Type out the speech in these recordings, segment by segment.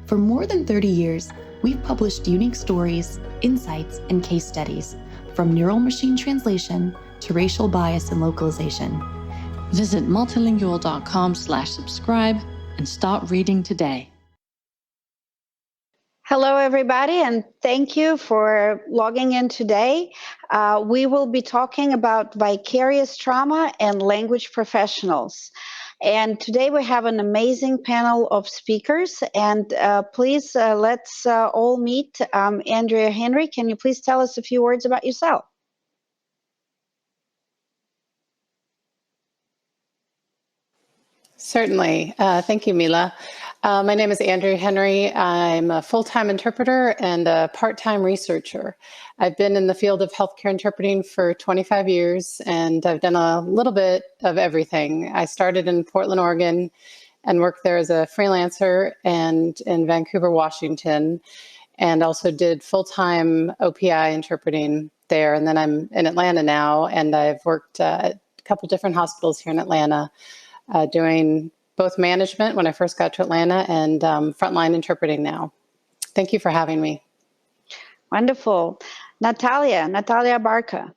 For more than 30 years, we've published unique stories, insights, and case studies, from neural machine translation to racial bias and localization. Visit multilingual.com/subscribe and start reading today. Hello, everybody, and thank you for logging in today. We will be talking about vicarious trauma and language professionals. And today we have an amazing panel of speakers. And please, let's all meet Andrea Henry. Can you please tell us a few words about yourself? Certainly. Thank you, Mila. My name is Andrea Henry. I'm a full-time interpreter and a part-time researcher. I've been in the field of healthcare interpreting for 25 years, and I've done a little bit of everything. I started in Portland, Oregon, and worked there as a freelancer, and in Vancouver, Washington, and also did full-time OPI interpreting there. And then I'm in Atlanta now, and I've worked at a couple different hospitals here in Atlanta, doing both management when I first got to Atlanta and frontline interpreting now. Thank you for having me. Wonderful. Natalia Abarca.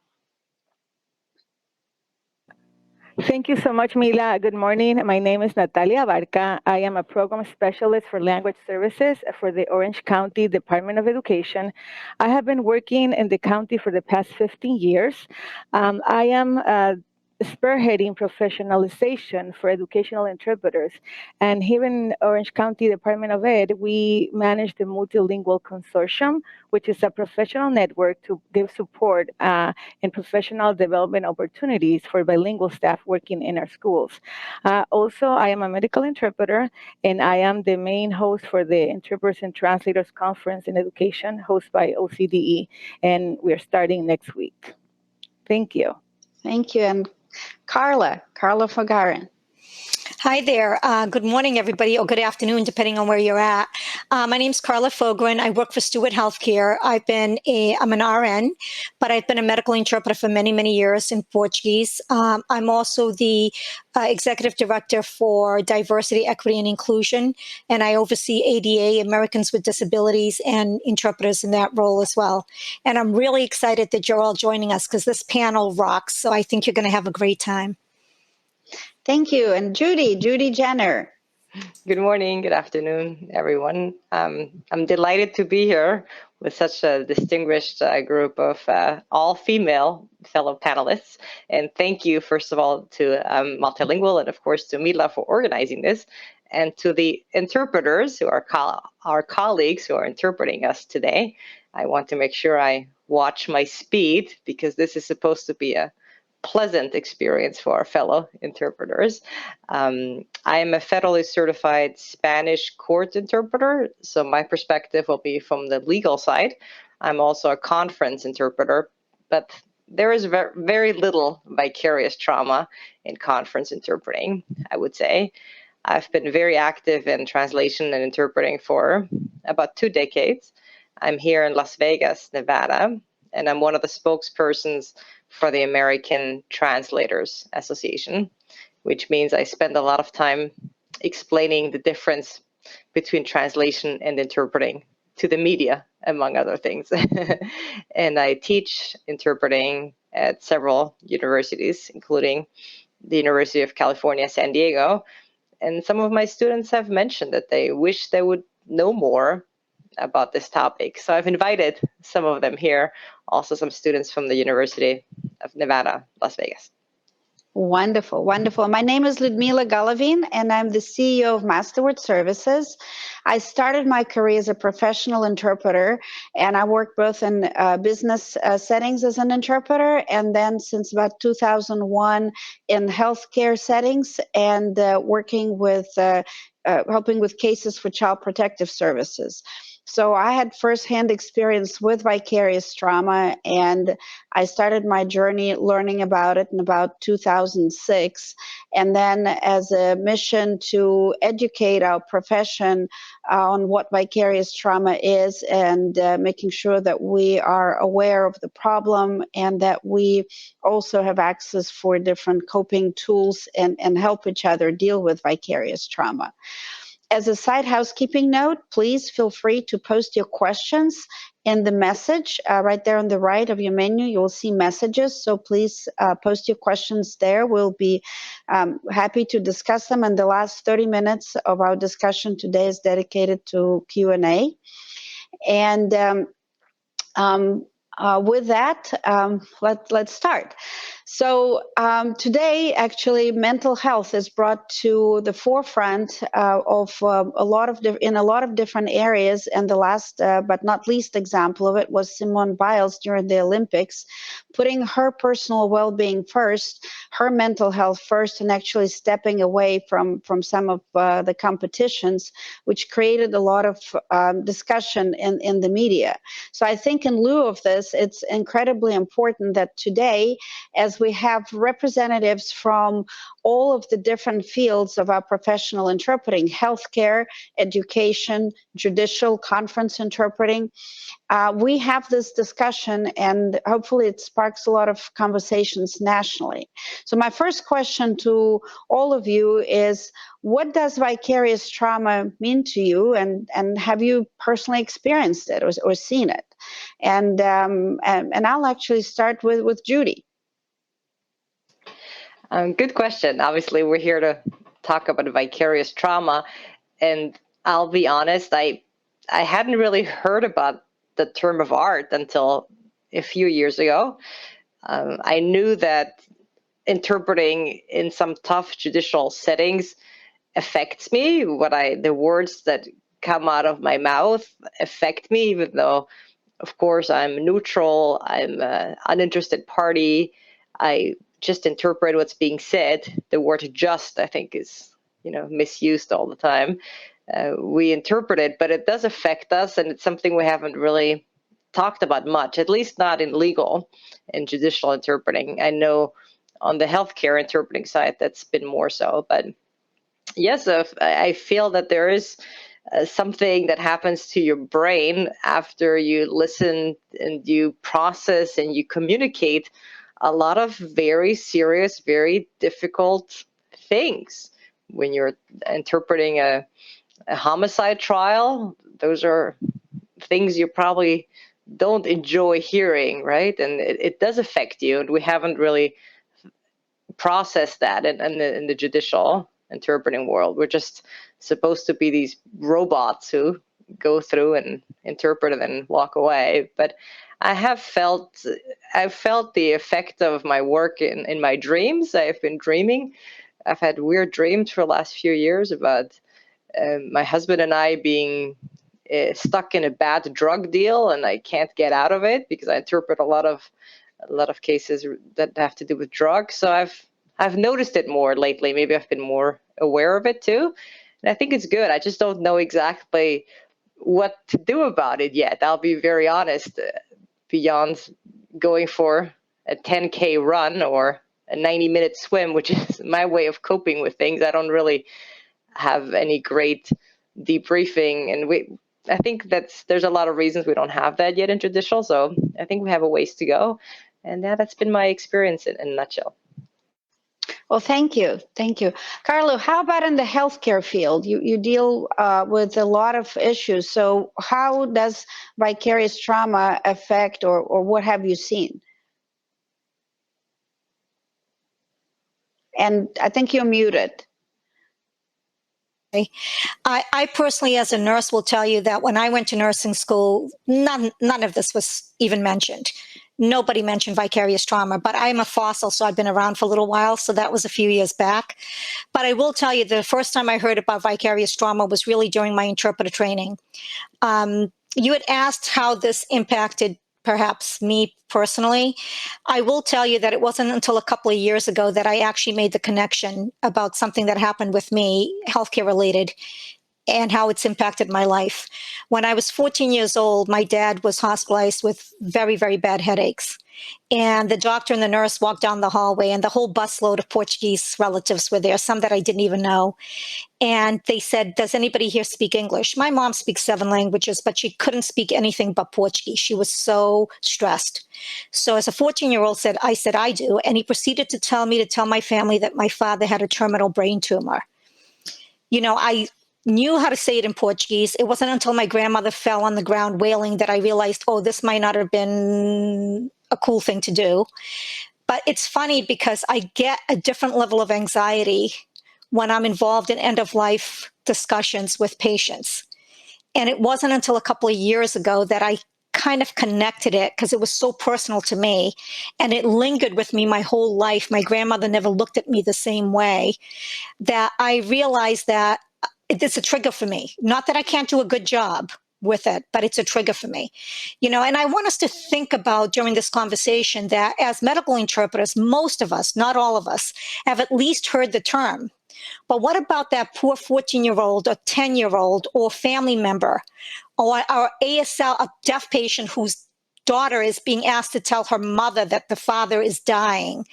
Thank you so much, Mila. Good morning. My name is Natalia Abarca. I am a program specialist for language services for the Orange County Department of Education. I have been working in the county for the past 15 years. I am spearheading professionalization for educational interpreters. And here in Orange County Department of Ed, we manage the MultiLingual Consortium, which is a professional network to give support and professional development opportunities for bilingual staff working in our schools. Also, I am a medical interpreter, and I am the main host for the Interpreters and Translators Conference in Education, hosted by OCDE, and we're starting next week. Thank you. Thank you. And Carla Fogaren. Hi there. Good morning, everybody, or good afternoon, depending on where you're at. My name's Carla Fogaren. I work for Stewart Healthcare. I'm an RN, but I've been a medical interpreter for many, many years in Portuguese. I'm also the executive director for diversity, equity, and inclusion, and I oversee ADA, Americans with Disabilities, and interpreters in that role as well. And I'm really excited that you're all joining us because this panel rocks. So I think you're going to have a great time. Thank you. And Judy Jenner. Good morning, good afternoon, everyone. I'm delighted to be here with such a distinguished group of all-female fellow panelists. And thank you, first of all, to MultiLingual and, of course, to Mila for organizing this, and to the interpreters who are our colleagues who are interpreting us today. I want to make sure I watch my speed because this is supposed to be a pleasant experience for our fellow interpreters. I am a federally certified Spanish court interpreter, so my perspective will be from the legal side. I'm also a conference interpreter, but there is very little vicarious trauma in conference interpreting, I would say. I've been very active in translation and interpreting for about 2 decades. I'm here in Las Vegas, Nevada, and I'm one of the spokespersons for the American Translators Association, which means I spend a lot of time explaining the difference between translation and interpreting to the media, among other things. And I teach interpreting at several universities, including the University of California, San Diego. And some of my students have mentioned that they wish they would know more about this topic. So I've invited some of them here, also some students from the University of Nevada, Las Vegas. Wonderful, wonderful. My name is Ludmila Golovine, and I'm the CEO of MasterWord Services. I started my career as a professional interpreter, and I worked both in business settings as an interpreter, and then since about 2001 in healthcare settings, and working with helping with cases for child protective services. So I had firsthand experience with vicarious trauma, and I started my journey learning about it in about 2006. And then as a mission to educate our profession on what vicarious trauma is, and making sure that we are aware of the problem and that we also have access for different coping tools and help each other deal with vicarious trauma. As a side housekeeping note, please feel free to post your questions in the message right there on the right of your menu. You will see messages, so please post your questions there. We'll be happy to discuss them, and the last 30 minutes of our discussion today is dedicated to Q&A. And with that, let's start. So today, actually, mental health is brought to the forefront of in a lot of different areas. And the last, but not least, example of it was Simone Biles during the Olympics, putting her personal well-being first, her mental health first, and actually stepping away from some of the competitions, which created a lot of discussion in the media. So I think in lieu of this, it's incredibly important that today, as we have representatives from all of the different fields of our professional interpreting, healthcare, education, judicial, conference interpreting, we have this discussion, and hopefully it sparks a lot of conversations nationally. So my first question to all of you is, what does vicarious trauma mean to you, and have you personally experienced it or seen it? And I'll actually start with Judy. Good question. Obviously, we're here to talk about vicarious trauma, and I'll be honest, I hadn't really heard about the term of art until a few years ago. I knew that interpreting in some tough judicial settings affects me. The words that come out of my mouth affect me, even though, of course, I'm neutral. I'm an uninterested party. I just interpret what's being said. The word "just," I think, is misused all the time. We interpret it, but it does affect us, and it's something we haven't really talked about much, at least not in legal and judicial interpreting. I know on the healthcare interpreting side, that's been more so. But yes, I feel that there is something that happens to your brain after you listen and you process and you communicate a lot of very serious, very difficult things. When you're interpreting a homicide trial, those are things you probably don't enjoy hearing, right? And it does affect you, and we haven't really processed that in the judicial interpreting world. We're just supposed to be these robots who go through and interpret and then walk away. But I've felt the effect of my work in my dreams. I've been dreaming. I've had weird dreams for the last few years about my husband and I being stuck in a bad drug deal, and I can't get out of it because I interpret a lot of cases that have to do with drugs. So I've noticed it more lately. Maybe I've been more aware of it too, and I think it's good. I just don't know exactly what to do about it yet. I'll be very honest. Beyond going for a 10K run or a 90-minute swim, which is my way of coping with things, I don't really have any great debriefing, and I think there's a lot of reasons we don't have that yet in judicial. So I think we have a ways to go, and that's been my experience in a nutshell. Well, thank you. Carlo, how about in the healthcare field? You deal with a lot of issues. So how does vicarious trauma affect, or what have you seen? And I think you're muted. I personally, as a nurse, will tell you that when I went to nursing school, none of this was even mentioned. Nobody mentioned vicarious trauma, but I'm a fossil, so I've been around for a little while, so that was a few years back. But I will tell you, the first time I heard about vicarious trauma was really during my interpreter training. You had asked how this impacted perhaps me personally. I will tell you that it wasn't until a couple of years ago that I actually made the connection about something that happened with me, healthcare related, and how it's impacted my life. When I was 14 years old, my dad was hospitalized with very, very bad headaches. And the doctor and the nurse walked down the hallway, and the whole busload of Portuguese relatives were there, some that I didn't even know. And they said, "Does anybody here speak English?" My mom speaks 7 languages, but she couldn't speak anything but Portuguese. She was so stressed. So as a 14-year-old I said, "I do." And he proceeded to tell me to tell my family that my father had a terminal brain tumor. I knew how to say it in Portuguese. It wasn't until my grandmother fell on the ground wailing that I realized, oh, this might not have been a cool thing to do. But it's funny because I get a different level of anxiety when I'm involved in end-of-life discussions with patients. And it wasn't until a couple of years ago that I kind of connected it because it was so personal to me. And it lingered with me my whole life. My grandmother never looked at me the same way, that I realized that it's a trigger for me. Not that I can't do a good job with it, but it's a trigger for me. And I want us to think about during this conversation that as medical interpreters, most of us, not all of us, have at least heard the term. But what about that poor 14-year-old or 10-year-old or family member or our ASL, a deaf patient whose daughter is being asked to tell her mother that the father is dying?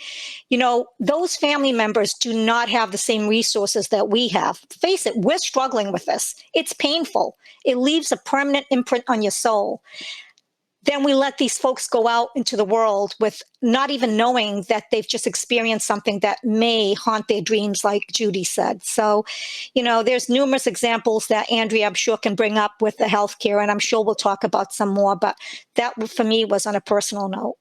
Those family members do not have the same resources that we have. Face it, we're struggling with this. It's painful. It leaves a permanent imprint on your soul. Then we let these folks go out into the world with not even knowing that they've just experienced something that may haunt their dreams, like Judy said. So, there's numerous examples that Andrea, I'm sure, can bring up with the healthcare, and I'm sure we'll talk about some more, but that for me was on a personal note.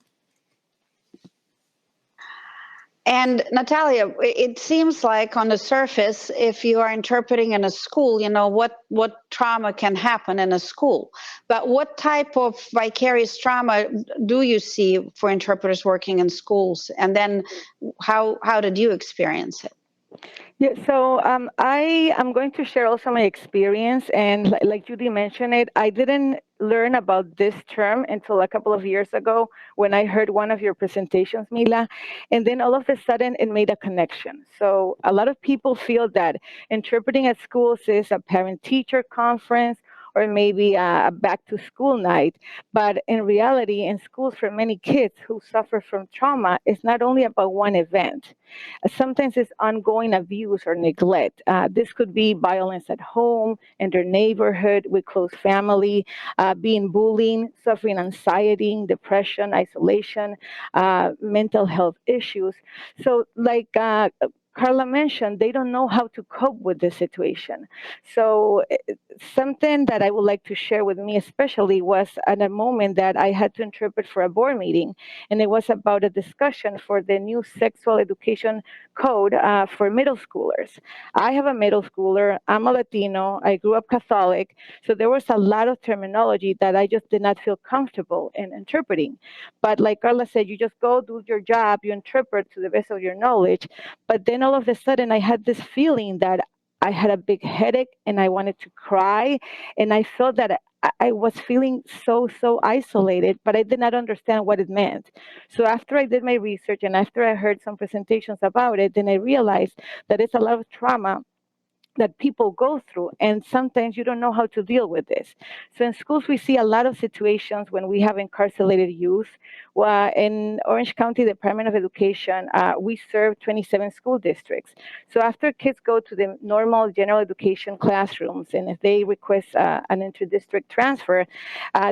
And Natalia, it seems like on the surface, if you are interpreting in a school, what trauma can happen in a school. But what type of vicarious trauma do you see for interpreters working in schools? And then how did you experience it? Yeah, so I am going to share also my experience. And like Judy mentioned it, I didn't learn about this term until a couple of years ago when I heard one of your presentations, Mila. And then all of a sudden it made a connection. So a lot of people feel that interpreting at schools is a parent-teacher conference or maybe a back-to-school night. But in reality, in schools for many kids who suffer from trauma, it's not only about one event. Sometimes it's ongoing abuse or neglect. This could be violence at home, in their neighborhood, with close family, being bullied, suffering anxiety, depression, isolation, mental health issues. So like Carla mentioned, they don't know how to cope with this situation. So something that I would like to share with me especially was at a moment that I had to interpret for a board meeting, and it was about a discussion for the new sexual education code for middle schoolers. I have a middle schooler, I'm a Latino, I grew up Catholic, so there was a lot of terminology that I just did not feel comfortable in interpreting. But like Carla said, you just go do your job, you interpret to the best of your knowledge, but then all of a sudden I had this feeling that I had a big headache and I wanted to cry. And I felt that I was feeling so isolated, but I did not understand what it meant. So after I did my research and after I heard some presentations about it, then I realized that it's a lot of trauma that people go through, and sometimes you don't know how to deal with this. So in schools, we see a lot of situations when we have incarcerated youth. In Orange County Department of Education, we serve 27 school districts. So after kids go to the normal general education classrooms, and if they request an inter-district transfer,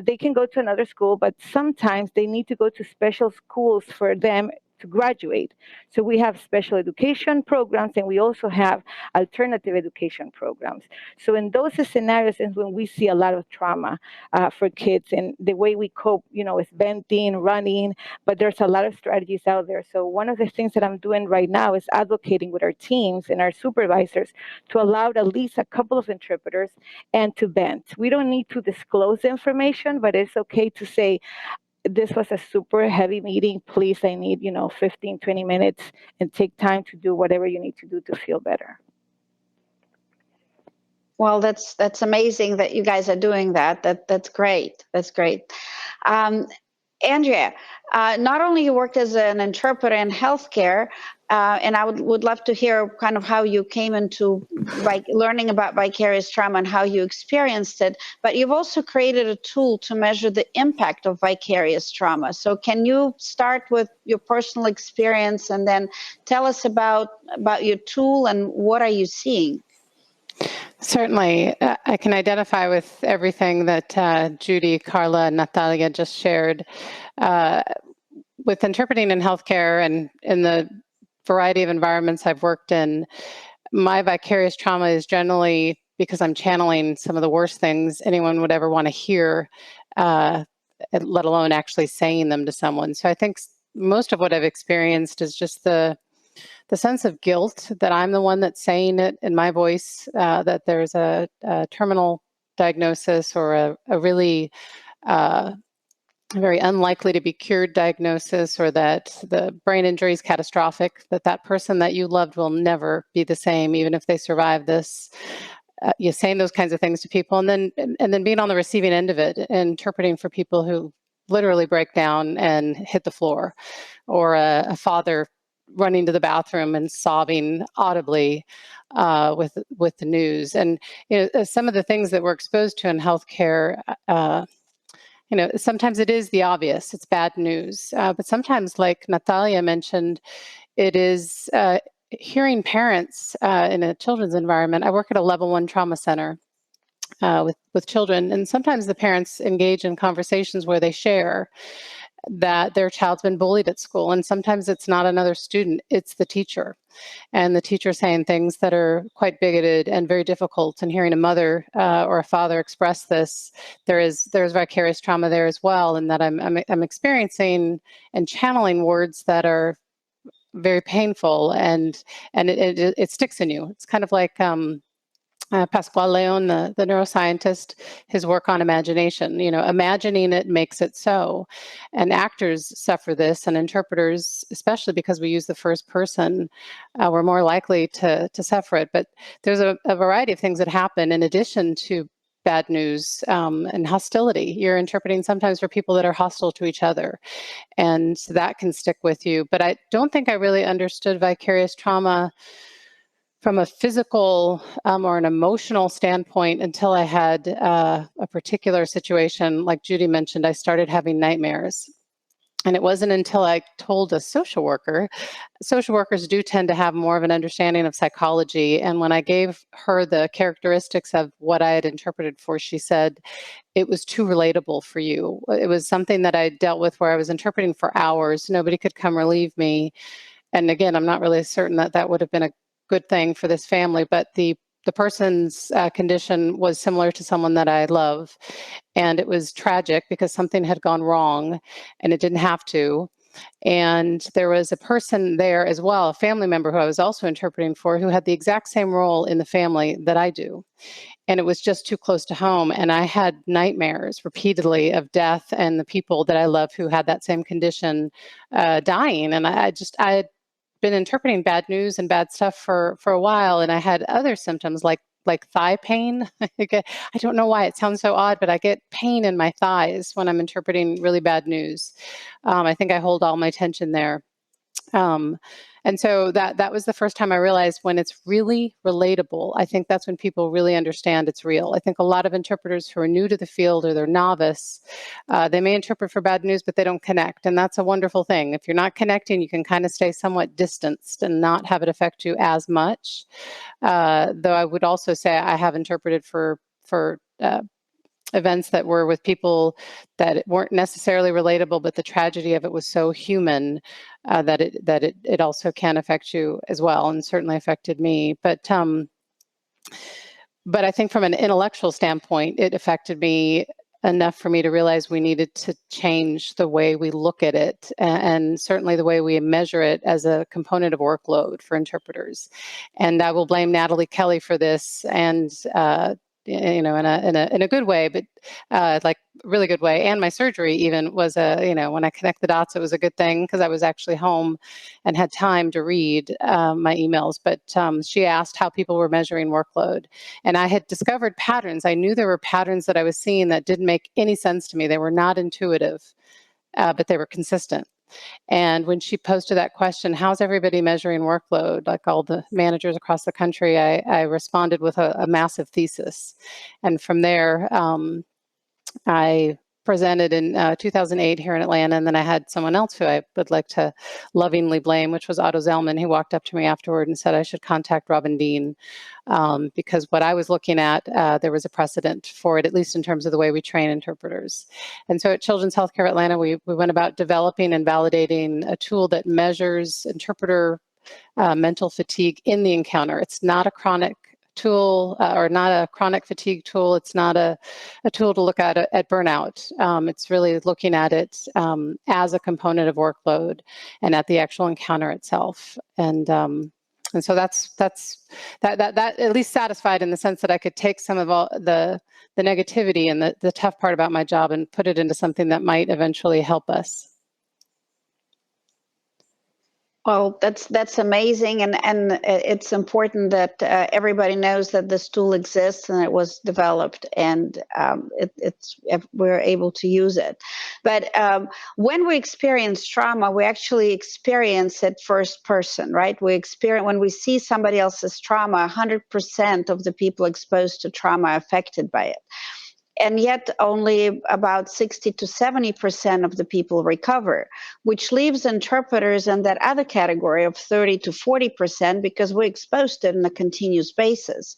they can go to another school, but sometimes they need to go to special schools for them to graduate. So we have special education programs, and we also have alternative education programs. So in those scenarios is when we see a lot of trauma for kids, and the way we cope, is venting, running, but there's a lot of strategies out there. So one of the things that I'm doing right now is advocating with our teams and our supervisors to allow at least a couple of interpreters and to vent. We don't need to disclose information, but it's okay to say, this was a super heavy meeting. Please, I need, 15, 20 minutes, and take time to do whatever you need to do to feel better. Well, that's amazing that you guys are doing that. That's great. That's great. Andrea, not only you worked as an interpreter in healthcare, and I would love to hear kind of how you came into learning about vicarious trauma and how you experienced it, but you've also created a tool to measure the impact of vicarious trauma. So can you start with your personal experience and then tell us about your tool and what are you seeing? Certainly. I can identify with everything that Judy, Carla, and Natalia just shared. With interpreting in healthcare and in the variety of environments I've worked in, my vicarious trauma is generally because I'm channeling some of the worst things anyone would ever want to hear, let alone actually saying them to someone. So I think most of what I've experienced is just the sense of guilt that I'm the one that's saying it in my voice, that there's a terminal diagnosis or a really very unlikely to be cured diagnosis, or that the brain injury is catastrophic, that person that you loved will never be the same, even if they survive this. You're saying those kinds of things to people, and then being on the receiving end of it, interpreting for people who literally break down and hit the floor, or a father running to the bathroom and sobbing audibly with the news. And some of the things that we're exposed to in healthcare, sometimes it is the obvious, it's bad news. But sometimes, like Natalia mentioned, it is hearing parents in a children's environment. I work at a level 1 trauma center with children, and sometimes the parents engage in conversations where they share that their child's been bullied at school, and sometimes it's not another student, it's the teacher. And the teacher saying things that are quite bigoted and very difficult, and hearing a mother or a father express this, there's vicarious trauma there as well, and that I'm experiencing and channeling words that are very painful, and it sticks in you. It's kind of like Pascual Leon, the neuroscientist, his work on imagination. Imagining it makes it so. And actors suffer this, and interpreters, especially because we use the first person, we're more likely to suffer it. But there's a variety of things that happen in addition to bad news and hostility. You're interpreting sometimes for people that are hostile to each other, and that can stick with you. But I don't think I really understood vicarious trauma from a physical or an emotional standpoint until I had a particular situation. Like Judy mentioned, I started having nightmares. And it wasn't until I told a social worker. Social workers do tend to have more of an understanding of psychology. And when I gave her the characteristics of what I had interpreted for, she said, it was too relatable for you. It was something that I dealt with where I was interpreting for hours. Nobody could come relieve me. And again, I'm not really certain that that would have been a good thing for this family, but the person's condition was similar to someone that I love. And it was tragic because something had gone wrong, and it didn't have to. And there was a person there as well, a family member who I was also interpreting for, who had the exact same role in the family that I do. And it was just too close to home. And I had nightmares repeatedly of death and the people that I love who had that same condition dying. And I had been interpreting bad news and bad stuff for a while, and I had other symptoms like thigh pain. I don't know why it sounds so odd, but I get pain in my thighs when I'm interpreting really bad news. I think I hold all my tension there. And so that was the first time I realized when it's really relatable, I think that's when people really understand it's real. I think a lot of interpreters who are new to the field or they're novice, they may interpret for bad news, but they don't connect. And that's a wonderful thing. If you're not connecting, you can kind of stay somewhat distanced and not have it affect you as much. Though I would also say I have interpreted for events that were with people that weren't necessarily relatable, but the tragedy of it was so human that it also can affect you as well, and certainly affected me. But I think from an intellectual standpoint, it affected me enough for me to realize we needed to change the way we look at it, and certainly the way we measure it as a component of workload for interpreters. And I will blame Natalie Kelly for this, and in a good way, but like really good way. And my surgery even was when I connect the dots, it was a good thing because I was actually home and had time to read my emails. But she asked how people were measuring workload, and I had discovered patterns. I knew there were patterns that I was seeing that didn't make any sense to me. They were not intuitive. but they were consistent. And when she posted that question, how's everybody measuring workload, like all the managers across the country, I responded with a massive thesis. And from there, I presented in 2008 here in Atlanta, and then I had someone else who I would like to lovingly blame, which was Otto Zellman, who walked up to me afterward and said I should contact Robin Dean, because what I was looking at, there was a precedent for it, at least in terms of the way we train interpreters. And so at Children's Healthcare Atlanta, we went about developing and validating a tool that measures interpreter mental fatigue in the encounter. It's not a chronic tool or not a chronic fatigue tool. It's not a tool to look at burnout. It's really looking at it as a component of workload and at the actual encounter itself. And so that at least satisfied in the sense that I could take some of all the negativity and the tough part about my job and put it into something that might eventually help us. Well, that's amazing, and it's important that everybody knows that this tool exists and it was developed, and we're able to use it. But when we experience trauma, we actually experience it first person, right? When we see somebody else's trauma, 100% of the people exposed to trauma are affected by it. And yet only about 60 to 70% of the people recover, which leaves interpreters in that other category of 30 to 40% because we're exposed to it on a continuous basis.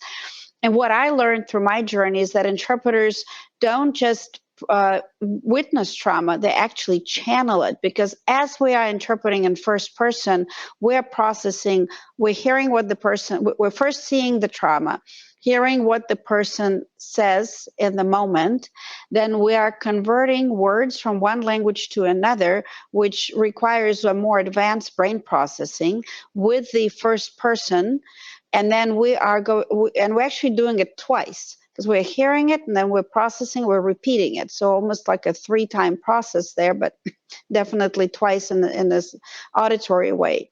And what I learned through my journey is that interpreters don't just witness trauma, they actually channel it, because as we are interpreting in first person, we're processing, we're hearing what the person, we're first seeing the trauma, hearing what the person says in the moment, then we are converting words from one language to another, which requires a more advanced brain processing with the first person, and then we're actually doing it twice, because we're hearing it and then we're processing, we're repeating it. So almost like a 3-time process there, but definitely twice in this auditory way.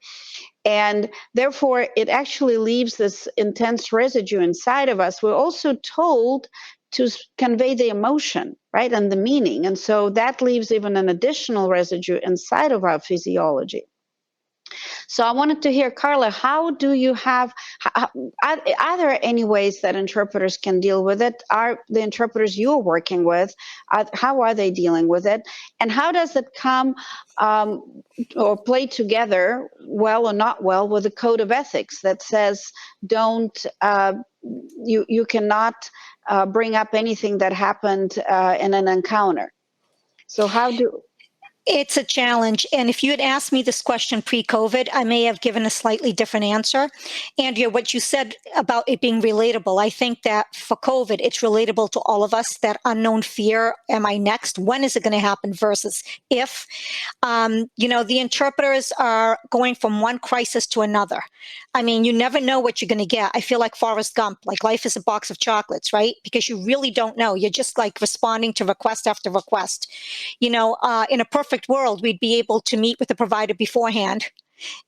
And therefore, it actually leaves this intense residue inside of us. We're also told to convey the emotion, right, and the meaning. And so that leaves even an additional residue inside of our physiology. So I wanted to hear, Carla, how do you have, are there any ways that interpreters can deal with it? Are the interpreters you're working with, how are they dealing with it? And how does it come or play together, well or not well, with a code of ethics that says you cannot bring up anything that happened in an encounter? So It's a challenge. And if you had asked me this question pre-COVID, I may have given a slightly different answer. Andrea, what you said about it being relatable, I think that for COVID, it's relatable to all of us, that unknown fear, am I next? When is it going to happen versus if? The interpreters are going from one crisis to another. I mean, you never know what you're going to get. I feel like Forrest Gump, like life is a box of chocolates, right? Because you really don't know. You're just like responding to request after request. In a perfect world, we'd be able to meet with the provider beforehand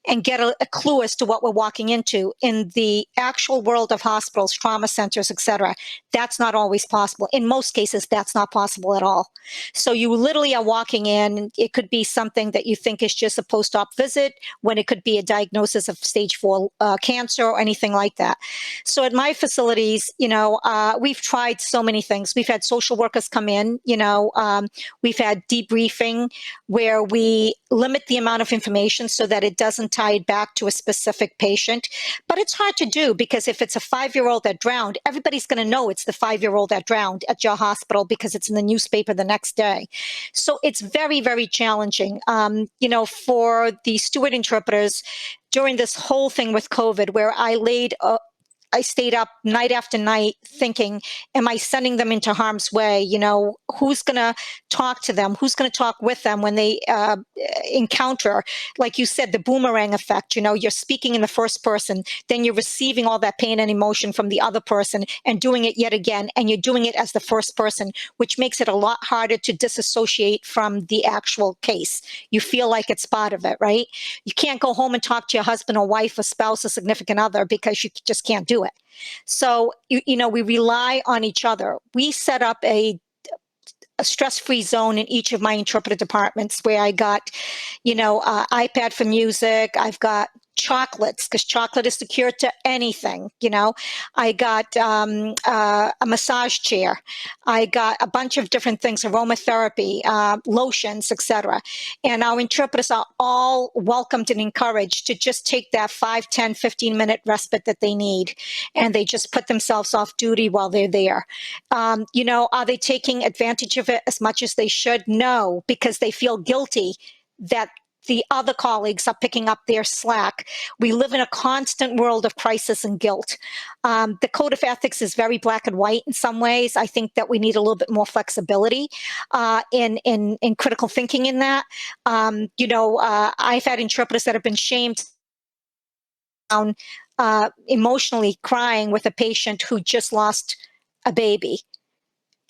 and get a clue as to what we're walking into. In the actual world of hospitals, trauma centers, et cetera, that's not always possible. In most cases, that's not possible at all. So you literally are walking in. It could be something that you think is just a post-op visit, when it could be a diagnosis of stage 4 cancer or anything like that. So at my facilities, we've tried so many things. We've had social workers come in, we've had debriefing where we limit the amount of information so that it doesn't tie it back to a specific patient. But it's hard to do, because if it's a 5-year-old that drowned, everybody's going to know it's the 5-year-old that drowned at your hospital because it's in the newspaper the next day. So it's very, very challenging. For the steward interpreters during this whole thing with COVID, where I stayed up night after night thinking, am I sending them into harm's way? Who's going to talk to them? Who's going to talk with them when they encounter, like you said, the boomerang effect? You're speaking in the first person, then you're receiving all that pain and emotion from the other person and doing it yet again. And you're doing it as the first person, which makes it a lot harder to disassociate from the actual case. You feel like it's part of it, right? You can't go home and talk to your husband or wife or spouse or significant other because you just can't do it. So, we rely on each other. We set up a a stress-free zone in each of my interpreter departments where I got, iPad for music. I've got chocolates, because chocolate is the cure to anything. I got a massage chair. I got a bunch of different things, aromatherapy, lotions, etc. And our interpreters are all welcomed and encouraged to just take that 5, 10, 15-minute respite that they need. And they just put themselves off duty while they're there. Are they taking advantage of it as much as they should? No, because they feel guilty that the other colleagues are picking up their slack. We live in a constant world of crisis and guilt. The code of ethics is very black and white in some ways. I think that we need a little bit more flexibility in critical thinking in that. I've had interpreters that have been shamed down emotionally crying with a patient who just lost a baby.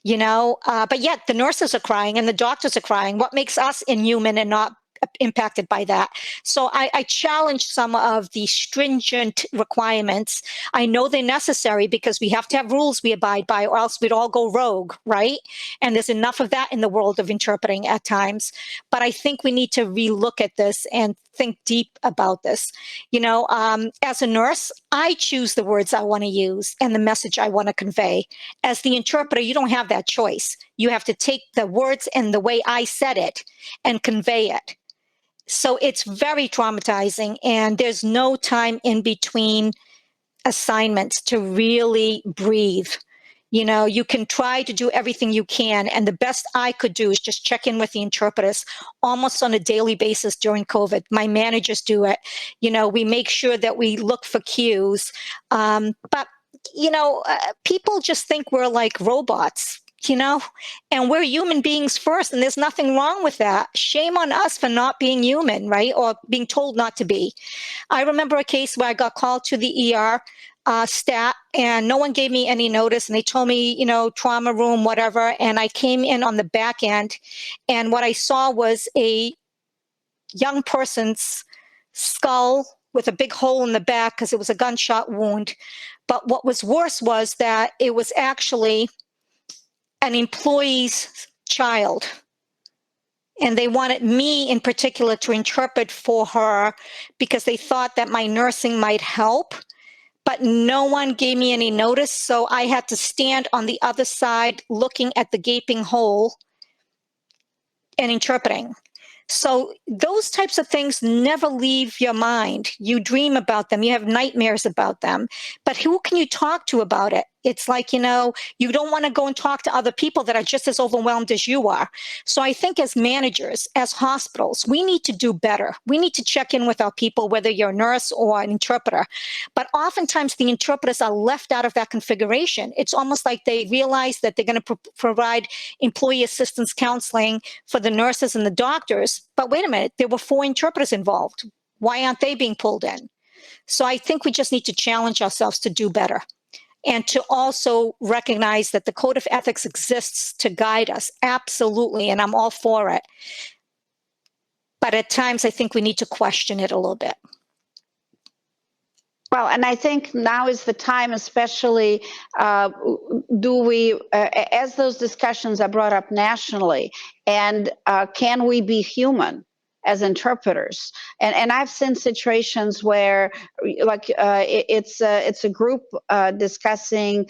But yet the nurses are crying and the doctors are crying. What makes us inhuman and not impacted by that? So I challenge some of the stringent requirements. I know they're necessary because we have to have rules we abide by, or else we'd all go rogue, right? And there's enough of that in the world of interpreting at times. But I think we need to relook at this and think deep about this. As a nurse, I choose the words I want to use and the message I want to convey. As the interpreter, you don't have that choice. You have to take the words and the way I said it and convey it. So it's very traumatizing, and there's no time in between assignments to really breathe. You can try to do everything you can, and the best I could do is just check in with the interpreters almost on a daily basis during COVID. My managers do it. We make sure that we look for cues. But people just think we're like robots. And we're human beings first, and there's nothing wrong with that. Shame on us for not being human, right? Or being told not to be. I remember a case where I got called to the ER stat, and no one gave me any notice, and they told me, trauma room, whatever. And I came in on the back end, and what I saw was a young person's skull with a big hole in the back because it was a gunshot wound. But what was worse was that it was actually an employee's child. And they wanted me in particular to interpret for her because they thought that my nursing might help, but no one gave me any notice. So I had to stand on the other side looking at the gaping hole and interpreting. So those types of things never leave your mind. You dream about them. You have nightmares about them. But who can you talk to about it? It's like, you don't want to go and talk to other people that are just as overwhelmed as you are. So I think as managers, as hospitals, we need to do better. We need to check in with our people, whether you're a nurse or an interpreter. But oftentimes the interpreters are left out of that configuration. It's almost like they realize that they're going to provide employee assistance counseling for the nurses and the doctors. But wait a minute, there were 4 interpreters involved. Why aren't they being pulled in? So I think we just need to challenge ourselves to do better, and to also recognize that the code of ethics exists to guide us. Absolutely. And I'm all for it. But at times, I think we need to question it a little bit. Well, and I think now is the time, especially as those discussions are brought up nationally, and can we be human as interpreters? And I've seen situations where, like, it's a group discussing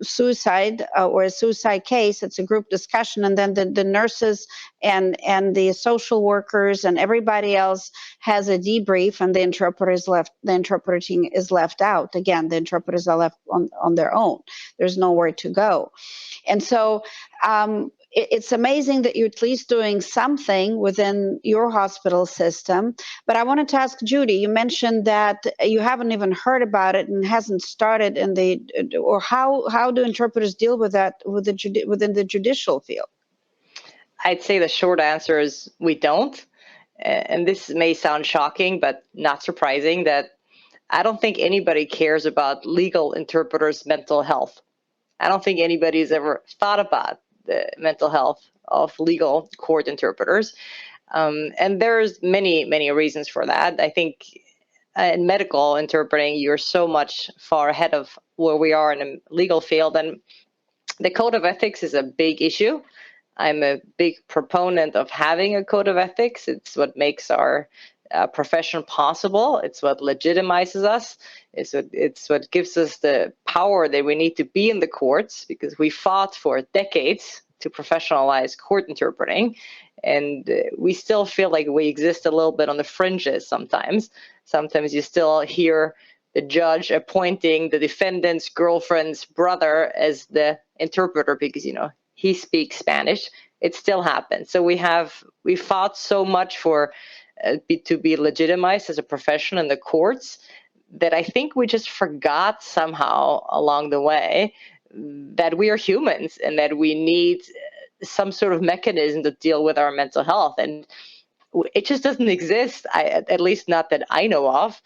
suicide or a suicide case. It's a group discussion, and then the nurses and the social workers and everybody else has a debrief, and the interpreting is left out. Again, the interpreters are left on their own. There's nowhere to go. And so it's amazing that you're at least doing something within your hospital system. But I wanted to ask Judy, you mentioned that you haven't even heard about it and hasn't started or how do interpreters deal with that within the judicial field? I'd say the short answer is we don't. And this may sound shocking, but not surprising, that I don't think anybody cares about legal interpreters' mental health. I don't think anybody's ever thought about the mental health of legal court interpreters. And there's many, many reasons for that. I think in medical interpreting, you're so much far ahead of where we are in the legal field. And The code of ethics is a big issue. I'm a big proponent of having a code of ethics. It's what makes our profession possible. It's what legitimizes us. It's what gives us the power that we need to be in the courts, because we fought for decades to professionalize court interpreting. And we still feel like we exist a little bit on the fringes sometimes. Sometimes you still hear the judge appointing the defendant's girlfriend's brother as the interpreter because, he speaks Spanish. It still happens. So we fought so much for to be legitimized as a profession in the courts that I think we just forgot somehow along the way that we are humans and that we need some sort of mechanism to deal with our mental health. And it just doesn't exist, at least not that I know of.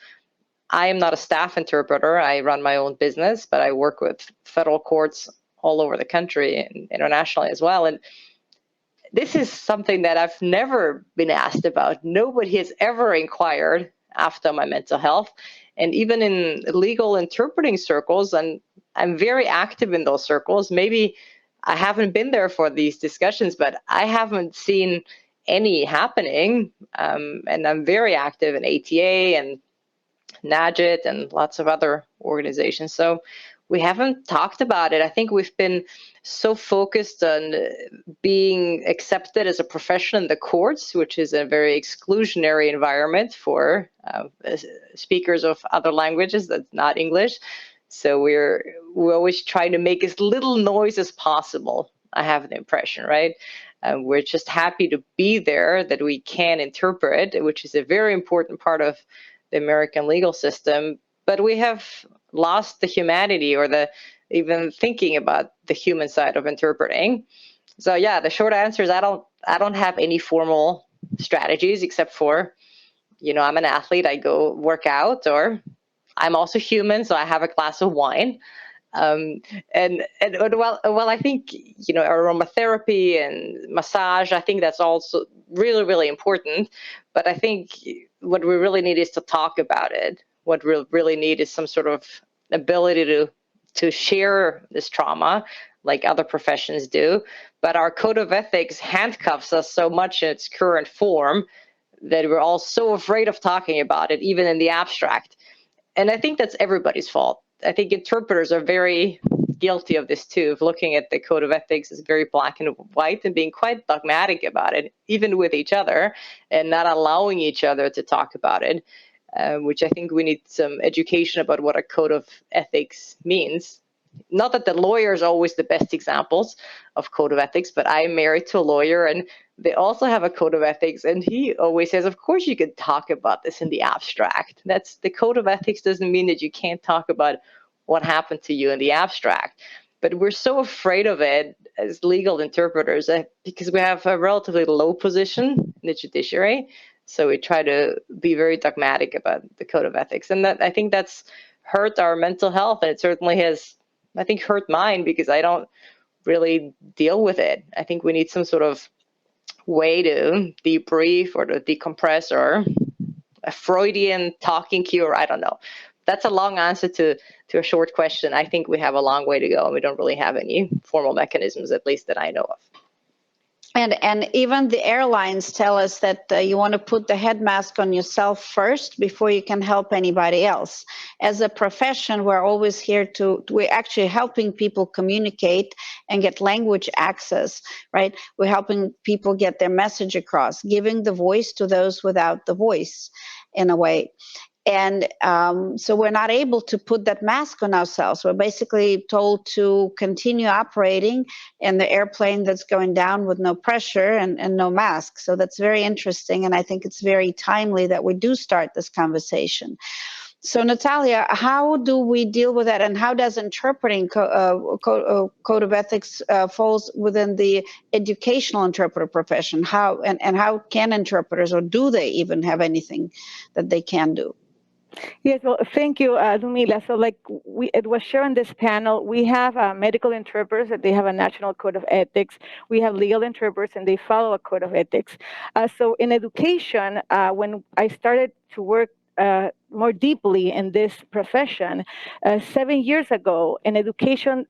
I am not a staff interpreter. I run my own business, but I work with federal courts all over the country and internationally as well. And this is something that I've never been asked about. Nobody has ever inquired after my mental health. And even in legal interpreting circles, and I'm very active in those circles. Maybe I haven't been there for these discussions, but I haven't seen any happening. And I'm very active in ATA and NAGIT and lots of other organizations. So we haven't talked about it. I think we've been so focused on being accepted as a profession in the courts, which is a very exclusionary environment for speakers of other languages that's not English. So we're always trying to make as little noise as possible, I have the impression, right? We're just happy to be there, that we can interpret, which is a very important part of the American legal system, but we have lost the humanity or the even thinking about the human side of interpreting. So yeah, the short answer is I don't have any formal strategies except for, I'm an athlete, I go work out, or I'm also human, so I have a glass of wine. And well, I think, aromatherapy and massage, I think that's also really, really important. But I think what we really need is to talk about it. What we really need is some sort of ability to share this trauma like other professions do. But our code of ethics handcuffs us so much in its current form that we're all so afraid of talking about it, even in the abstract. And I think that's everybody's fault. I think interpreters are very guilty of this too, of looking at the code of ethics as very black and white and being quite dogmatic about it, even with each other, and not allowing each other to talk about it, which I think we need some education about what a code of ethics means. Not that the lawyers are always the best examples of code of ethics, but I'm married to a lawyer and they also have a code of ethics, and he always says, of course you could talk about this in the abstract. That's the code of ethics doesn't mean that you can't talk about what happened to you in the abstract. But we're so afraid of it as legal interpreters because we have a relatively low position in the judiciary. So we try to be very dogmatic about the code of ethics. And that I think that's hurt our mental health. And it certainly has, I think, hurt mine because I don't really deal with it. I think we need some sort of way to debrief or to decompress, or a Freudian talking cure. I don't know. That's a long answer to a short question. I think we have a long way to go, and we don't really have any formal mechanisms, at least that I know of. And even the airlines tell us that you want to put the head mask on yourself first before you can help anybody else. As a profession, we're always here we're actually helping people communicate and get language access, right? We're helping people get their message across, giving the voice to those without the voice in a way. And so we're not able to put that mask on ourselves. We're basically told to continue operating in the airplane that's going down with no pressure and no mask. So that's very interesting. And I think it's very timely that we do start this conversation. So Natalia, how do we deal with that? And how does interpreting code of ethics falls within the educational interpreter profession? How can interpreters, or do they even have anything that they can do? Yes, well, thank you, Ludmila. So like it was shared on this panel, we have medical interpreters that they have a national code of ethics. We have legal interpreters and they follow a code of ethics. So in education, when I started to work more deeply in this profession, 7 years ago, in education,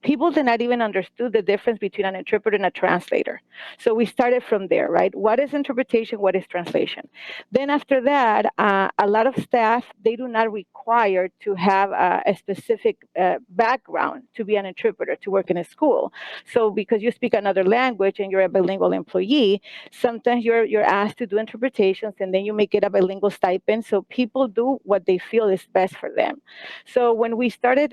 people did not even understood the difference between an interpreter and a translator. So we started from there, right? What is interpretation? What is translation? Then after that, a lot of staff, they do not require to have a specific background to be an interpreter, to work in a school. So because you speak another language and you're a bilingual employee, sometimes you're asked to do interpretations, and then you may get a bilingual stipend. So people do what they feel is best for them. So when we started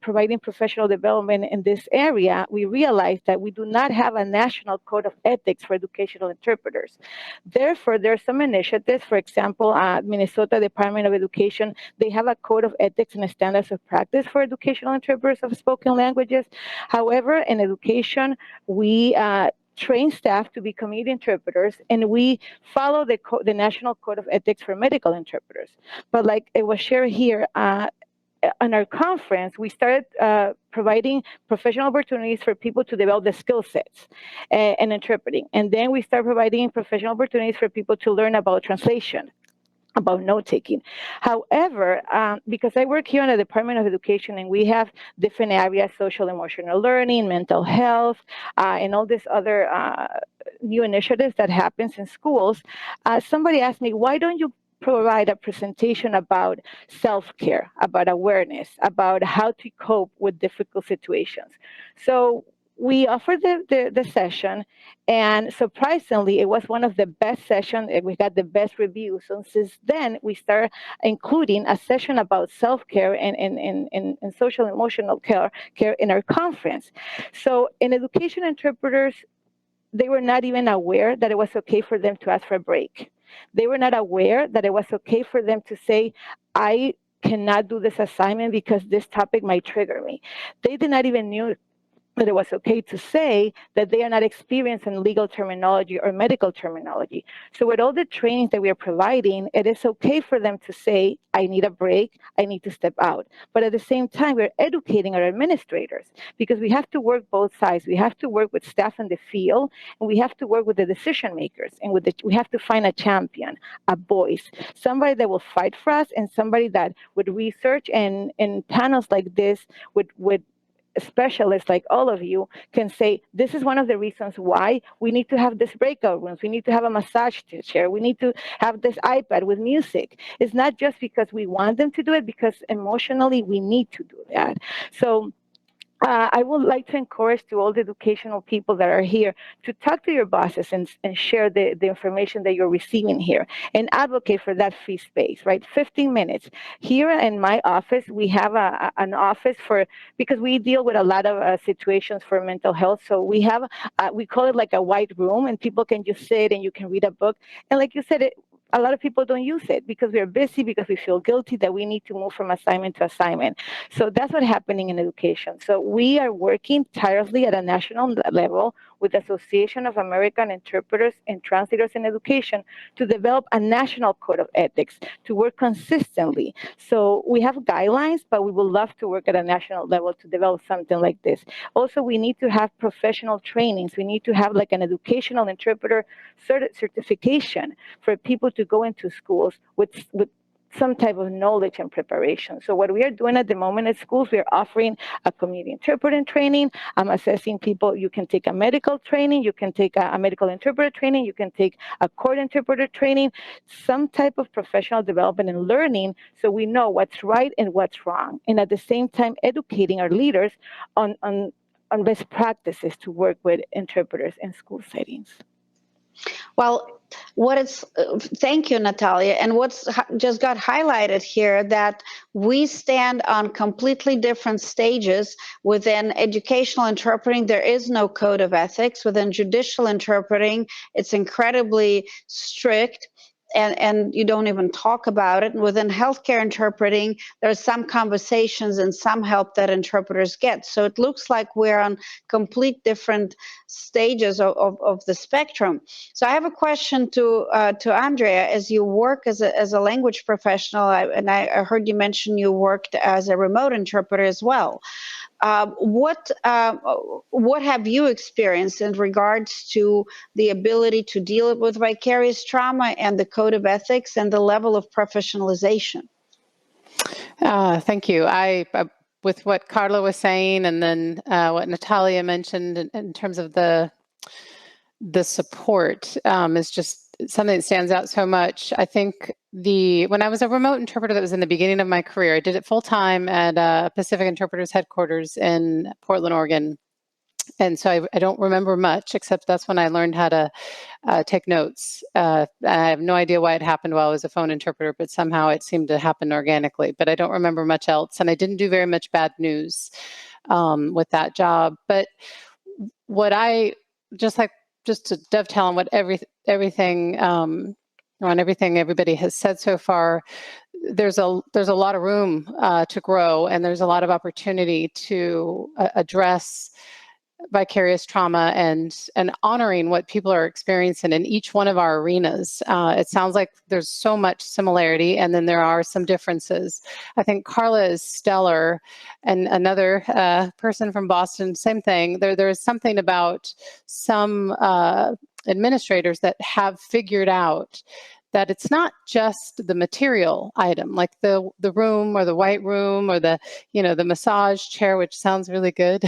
providing professional development in this area, we realized that we do not have a national code of ethics for educational interpreters. Therefore, there are some initiatives. For example, Minnesota Department of Education, they have a code of ethics and standards of practice for educational interpreters of spoken languages. However, in education, we train staff to be community interpreters, and we follow the National Code of Ethics for medical interpreters. But like it was shared here, on our conference, we started providing professional opportunities for people to develop the skill sets in interpreting. And then we start providing professional opportunities for people to learn about translation, about note-taking. However, because I work here in the Department of Education, and we have different areas, social emotional learning, mental health, and all these other new initiatives that happens in schools, somebody asked me, why don't you provide a presentation about self-care, about awareness, about how to cope with difficult situations? So we offered the session, and surprisingly, it was one of the best sessions. We got the best reviews. So since then, we started including a session about self-care and social emotional care in our conference. So in education interpreters, they were not even aware that it was okay for them to ask for a break. They were not aware that it was okay for them to say, I cannot do this assignment because this topic might trigger me. They did not even knew that it was okay to say that they are not experienced in legal terminology or medical terminology. So with all the trainings that we are providing, it is okay for them to say, I need a break, I need to step out. But at the same time, we're educating our administrators, because we have to work both sides. We have to work with staff in the field, and we have to work with the decision makers, and we have to find a champion, a voice, somebody that will fight for us, and somebody that would research, and in panels like this would specialists like all of you can say, this is one of the reasons why we need to have this breakout rooms. We need to have a massage chair. We need to have this iPad with music. It's not just because we want them to do it, because emotionally we need to do that. So I would like to encourage to all the educational people that are here to talk to your bosses and share the information that you're receiving here, and advocate for that free space, right? 15 minutes. Here in my office, we have an office because we deal with a lot of situations for mental health. So we have, we call it like a white room, and people can just sit and you can read a book. And like you said, a lot of people don't use it because we're busy, because we feel guilty that we need to move from assignment to assignment. So that's what's happening in education. So we are working tirelessly at a national level with the Association of American Interpreters and Translators in Education to develop a national code of ethics, to work consistently. So we have guidelines, but we would love to work at a national level to develop something like this. Also, we need to have professional trainings. We need to have like an educational interpreter certification for people to go into schools with some type of knowledge and preparation. So what we are doing at the moment at schools, we are offering a community interpreting training. I'm assessing people. You can take a medical training. You can take a medical interpreter training. You can take a court interpreter training, some type of professional development and learning, so we know what's right and what's wrong. And at the same time, educating our leaders on best practices to work with interpreters in school settings. Well, thank you, Natalia. And what's just got highlighted here, that we stand on completely different stages. Within educational interpreting, there is no code of ethics. Within judicial interpreting, it's incredibly strict. And you don't even talk about it. And within healthcare interpreting, there's some conversations and some help that interpreters get. So it looks like we're on complete different stages of the spectrum. So I have a question to Andrea. As you work as a language professional, and I heard you mention you worked as a remote interpreter as well. What have you experienced in regards to the ability to deal with vicarious trauma and the code of ethics and the level of professionalization? Thank you. with what Carla was saying, and then what Natalia mentioned in terms of the support is just something that stands out so much. I think when I was a remote interpreter, that was in the beginning of my career, I did it full time at Pacific Interpreters headquarters in Portland, Oregon. And so I don't remember much, except that's when I learned how to take notes. I have no idea why it happened while I was a phone interpreter, but somehow it seemed to happen organically. But I don't remember much else. And I didn't do very much bad news with that job. But what just to dovetail on what everything on everything everybody has said so far, there's a lot of room to grow, and there's a lot of opportunity to address vicarious trauma and honoring what people are experiencing in each one of our arenas. It sounds like there's so much similarity, and then there are some differences. I think Carla is stellar, and another person from Boston, same thing. There is something about some administrators that have figured out that it's not just the material item, like the room or the white room or the massage chair, which sounds really good.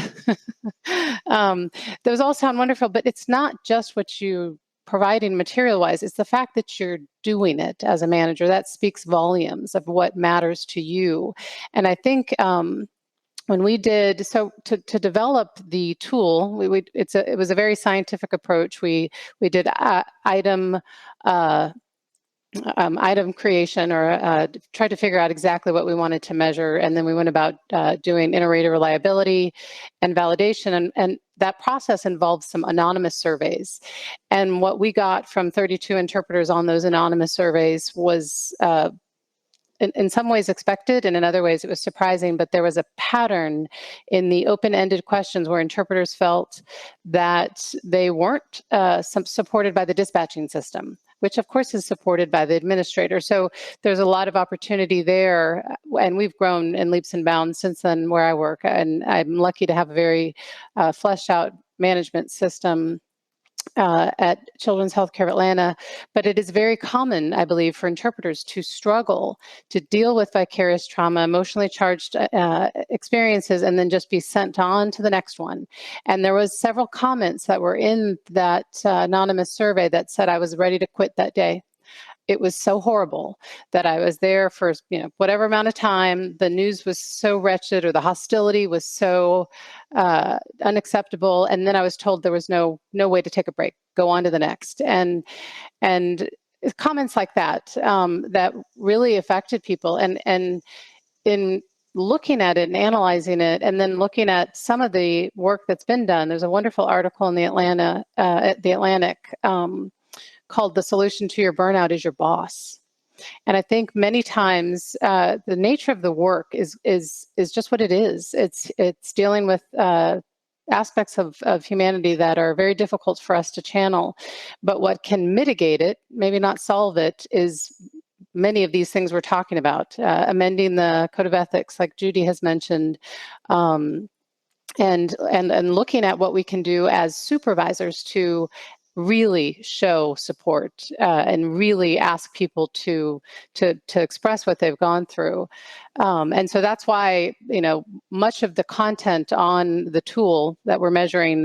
Those all sound wonderful, but it's not just what you providing material-wise. It's the fact that you're doing it as a manager that speaks volumes of what matters to you. And I think when we did to develop the tool, it was a very scientific approach. We did item creation, or tried to figure out exactly what we wanted to measure. And then we went about doing inter-rater reliability and validation. And that process involved some anonymous surveys. And what we got from 32 interpreters on those anonymous surveys was in some ways expected, and in other ways it was surprising, but there was a pattern in the open-ended questions where interpreters felt that they weren't supported by the dispatching system, which of course is supported by the administrator. So there's a lot of opportunity there, and we've grown in leaps and bounds since then where I work, and I'm lucky to have a very fleshed out management system at Children's Healthcare of Atlanta. But it is very common, I believe, for interpreters to struggle to deal with vicarious trauma, emotionally charged experiences, and then just be sent on to the next one. And there was several comments that were in that anonymous survey that said I was ready to quit that day. It was so horrible that I was there for whatever amount of time. The news was so wretched, or the hostility was so unacceptable. And then I was told there was no way to take a break. Go on to the next. And comments like that that really affected people. And in looking at it and analyzing it, and then looking at some of the work that's been done, there's a wonderful article in the Atlantic. Called "The Solution to Your Burnout is Your Boss." And I think many times the nature of the work is just what it is. It's dealing with aspects of humanity that are very difficult for us to channel. But what can mitigate it, maybe not solve it, is many of these things we're talking about. Amending the Code of Ethics, like Judy has mentioned, and looking at what we can do as supervisors to really show support and really ask people to express what they've gone through. And so that's why, much of the content on the tool that we're measuring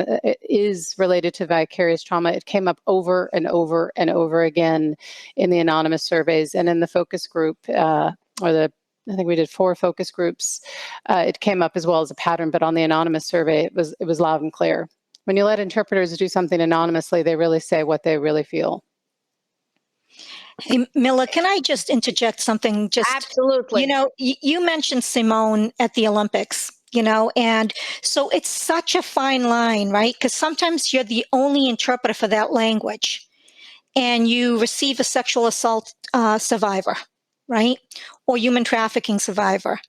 is related to vicarious trauma. It came up over and over and over again in the anonymous surveys and in the focus group, I think we did 4 focus groups. It came up as well as a pattern, but on the anonymous survey, it was loud and clear. When you let interpreters do something anonymously, they really say what they really feel. Hey, Mila, can I just interject something? Absolutely. You mentioned Simone at the Olympics, and so it's such a fine line, right? Because sometimes you're the only interpreter for that language, and you receive a sexual assault survivor, right? Or human trafficking survivor,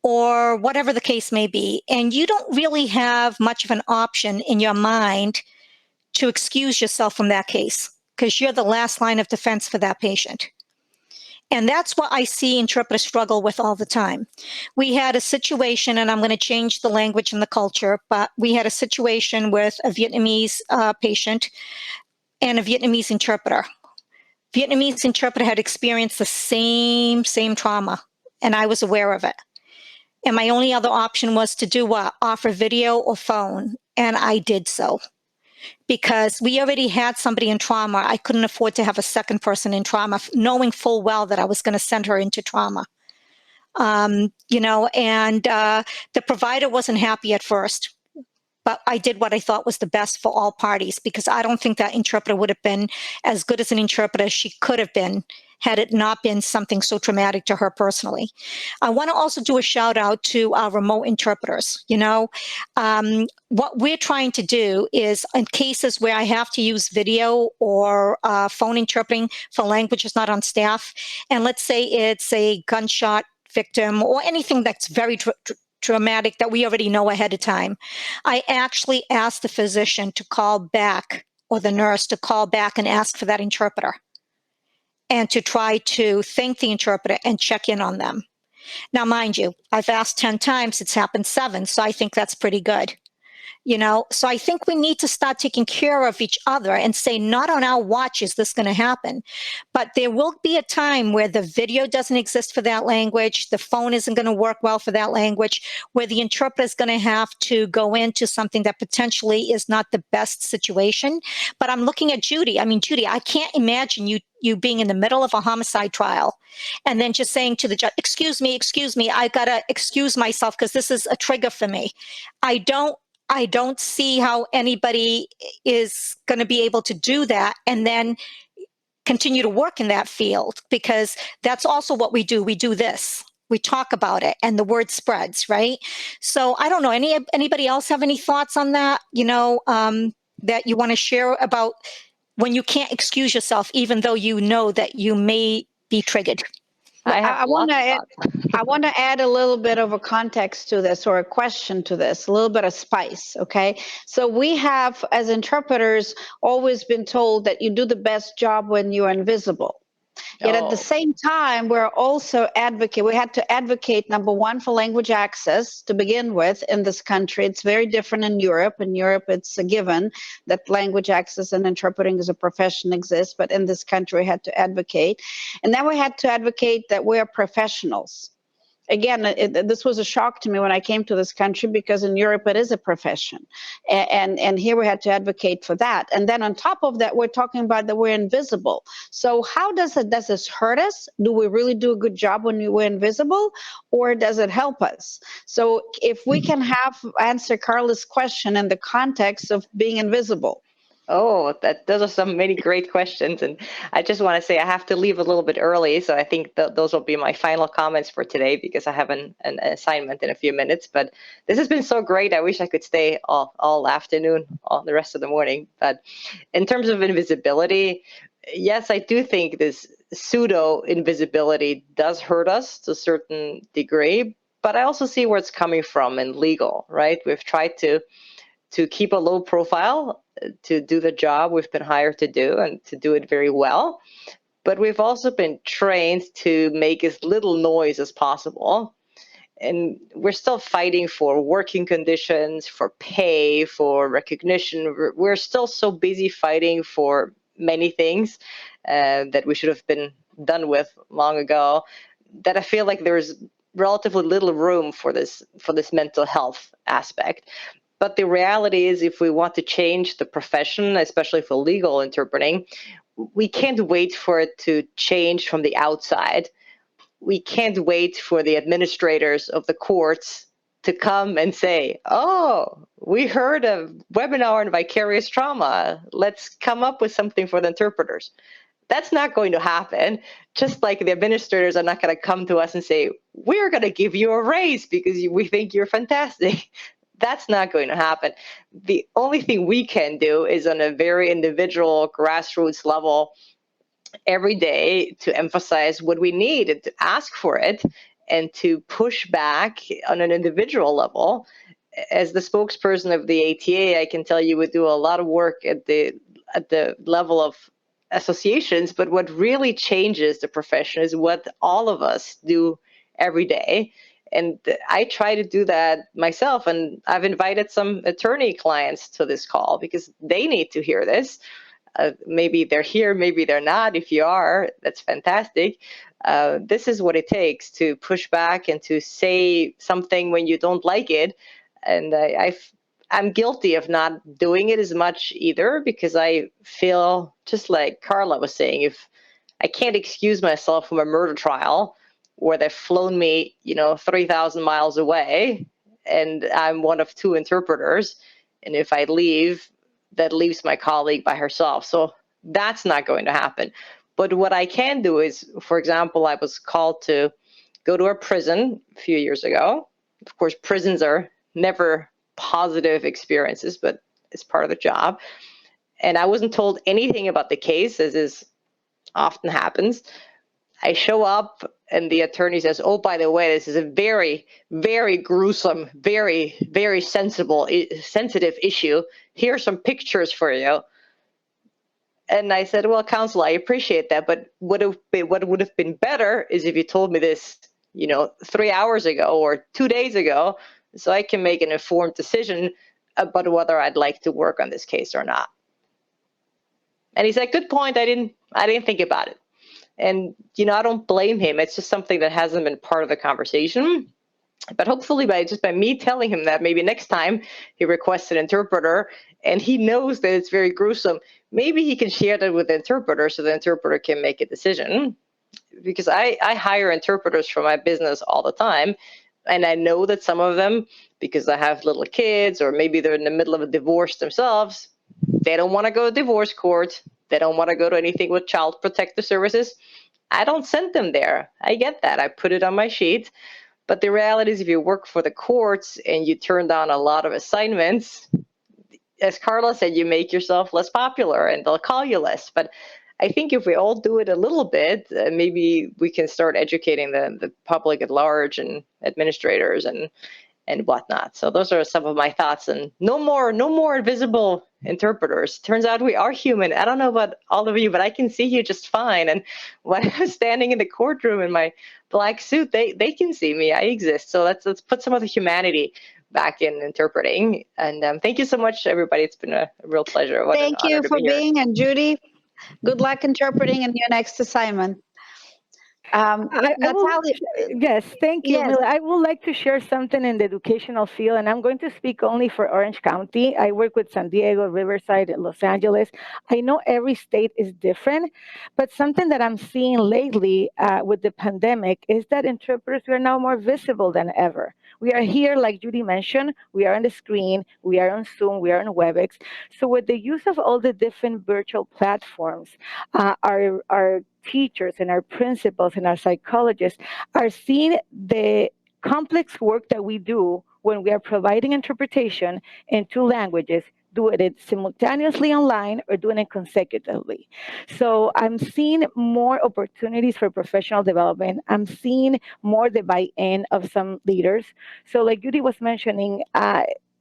or whatever the case may be. And you don't really have much of an option in your mind to excuse yourself from that case, because you're the last line of defense for that patient. And that's what I see interpreters struggle with all the time. We had a situation, and I'm going to change the language and the culture, but we had a situation with a Vietnamese patient and a Vietnamese interpreter. Vietnamese interpreter had experienced the same trauma, and I was aware of it. And my only other option was to do what? Offer video or phone. And I did so because we already had somebody in trauma. I couldn't afford to have a second person in trauma, knowing full well that I was going to send her into trauma. And the provider wasn't happy at first. But I did what I thought was the best for all parties, because I don't think that interpreter would have been as good as an interpreter as she could have been had it not been something so traumatic to her personally. I want to also do a shout out to our remote interpreters. What we're trying to do is, in cases where I have to use video or phone interpreting for languages not on staff, and let's say it's a gunshot victim or anything that's very traumatic that we already know ahead of time, I actually asked the physician to call back, or the nurse to call back and ask for that interpreter, and to try to thank the interpreter and check in on them. Now, mind you, I've asked 10 times, it's happened 7, so I think that's pretty good. So I think we need to start taking care of each other and say, not on our watch is this going to happen. But there will be a time where the video doesn't exist for that language, the phone isn't going to work well for that language, where the interpreter is going to have to go into something that potentially is not the best situation. But I'm looking at Judy. I mean, Judy, I can't imagine you being in the middle of a homicide trial and then just saying to the judge, excuse me, I got to excuse myself because this is a trigger for me. I don't see how anybody is going to be able to do that and then continue to work in that field, because that's also what we do. We do this. We talk about it and the word spreads, right? So I don't know. Anybody else have any thoughts on that, that you want to share about when you can't excuse yourself, even though you know that you may be triggered? I want to add a little bit of a context to this, or a question to this, a little bit of spice. Okay. So we have, as interpreters, always been told that you do the best job when you're invisible. Yet at the same time, we're also we had to advocate, number one, for language access to begin with in this country. It's very different in Europe. In Europe, it's a given that language access and interpreting as a profession exists. But in this country, we had to advocate. And then we had to advocate that we're professionals. Again, this was a shock to me when I came to this country, because in Europe it is a profession, and here we had to advocate for that. And then on top of that, we're talking about that we're invisible. So how does this hurt us? Do we really do a good job when we're invisible, or does it help us? So if we can answer Carla's question in the context of being invisible. Oh, those are some many great questions. And I just want to say I have to leave a little bit early. So I think those will be my final comments for today, because I have an assignment in a few minutes. But this has been so great. I wish I could stay all afternoon, all the rest of the morning. But in terms of invisibility, yes, I do think this pseudo invisibility does hurt us to a certain degree. But I also see where it's coming from in legal, right? We've tried to keep a low profile, to do the job we've been hired to do, and to do it very well. But we've also been trained to make as little noise as possible. And we're still fighting for working conditions, for pay, for recognition. We're still so busy fighting for many things that we should have been done with long ago, that I feel like there's relatively little room for this mental health aspect. But the reality is, if we want to change the profession, especially for legal interpreting, we can't wait for it to change from the outside. We can't wait for the administrators of the courts to come and say, oh, we heard a webinar on vicarious trauma. Let's come up with something for the interpreters. That's not going to happen. Just like the administrators are not going to come to us and say, we're going to give you a raise because we think you're fantastic. That's not going to happen. The only thing we can do is on a very individual grassroots level every day to emphasize what we need and to ask for it, and to push back on an individual level. As the spokesperson of the ATA, I can tell you we do a lot of work at the level of associations, but what really changes the profession is what all of us do every day. And I try to do that myself. And I've invited some attorney clients to this call because they need to hear this. Maybe they're here, maybe they're not. If you are, that's fantastic. This is what it takes to push back and to say something when you don't like it. And I'm guilty of not doing it as much either, because I feel just like Carla was saying, if I can't excuse myself from a murder trial where they've flown me, 3,000 miles away, and I'm one of two interpreters. And if I leave, that leaves my colleague by herself. So that's not going to happen. But what I can do is, for example, I was called to go to a prison a few years ago. Of course, prisons are never positive experiences, but it's part of the job. And I wasn't told anything about the case, as is often happens. I show up and the attorney says, oh, by the way, this is a very, very gruesome, very, very sensitive issue. Here are some pictures for you. And I said, well, counsel, I appreciate that, but what would have been better is if you told me this, 3 hours ago or 2 days ago, so I can make an informed decision about whether I'd like to work on this case or not. And he said, good point. I didn't think about it. And, I don't blame him. It's just something that hasn't been part of the conversation. But hopefully by me telling him that, maybe next time he requests an interpreter and he knows that it's very gruesome, maybe he can share that with the interpreter so the interpreter can make a decision. Because I hire interpreters for my business all the time. And I know that some of them, because I have little kids or maybe they're in the middle of a divorce themselves, they don't want to go to divorce court. They don't want to go to anything with child protective services. I don't send them there. I get that. I put it on my sheet. But the reality is, if you work for the courts and you turn down a lot of assignments, as Carla said, you make yourself less popular and they'll call you less. But I think if we all do it a little bit, maybe we can start educating the public at large and administrators and whatnot. So those are some of my thoughts. And no more invisible interpreters. Turns out we are human. I don't know about all of you, but I can see you just fine. And when I'm standing in the courtroom in my black suit, they can see me. I exist. So let's put some of the humanity back in interpreting. And thank you so much, everybody. It's been a real pleasure. What Thank you for being, and Judy, good luck interpreting in your next assignment. Natalia, yes, thank you, yes. Mila. I would like to share something in the educational field, and I'm going to speak only for Orange County. I work with San Diego, Riverside, and Los Angeles. I know every state is different, but something that I'm seeing lately with the pandemic is that interpreters are now more visible than ever. We are here, like Judy mentioned, we are on the screen, we are on Zoom, we are on WebEx. So with the use of all the different virtual platforms, our teachers and our principals and our psychologists are seeing the complex work that we do when we are providing interpretation in two languages, doing it simultaneously online or doing it consecutively. So I'm seeing more opportunities for professional development. I'm seeing more the buy-in of some leaders. So like Judy was mentioning,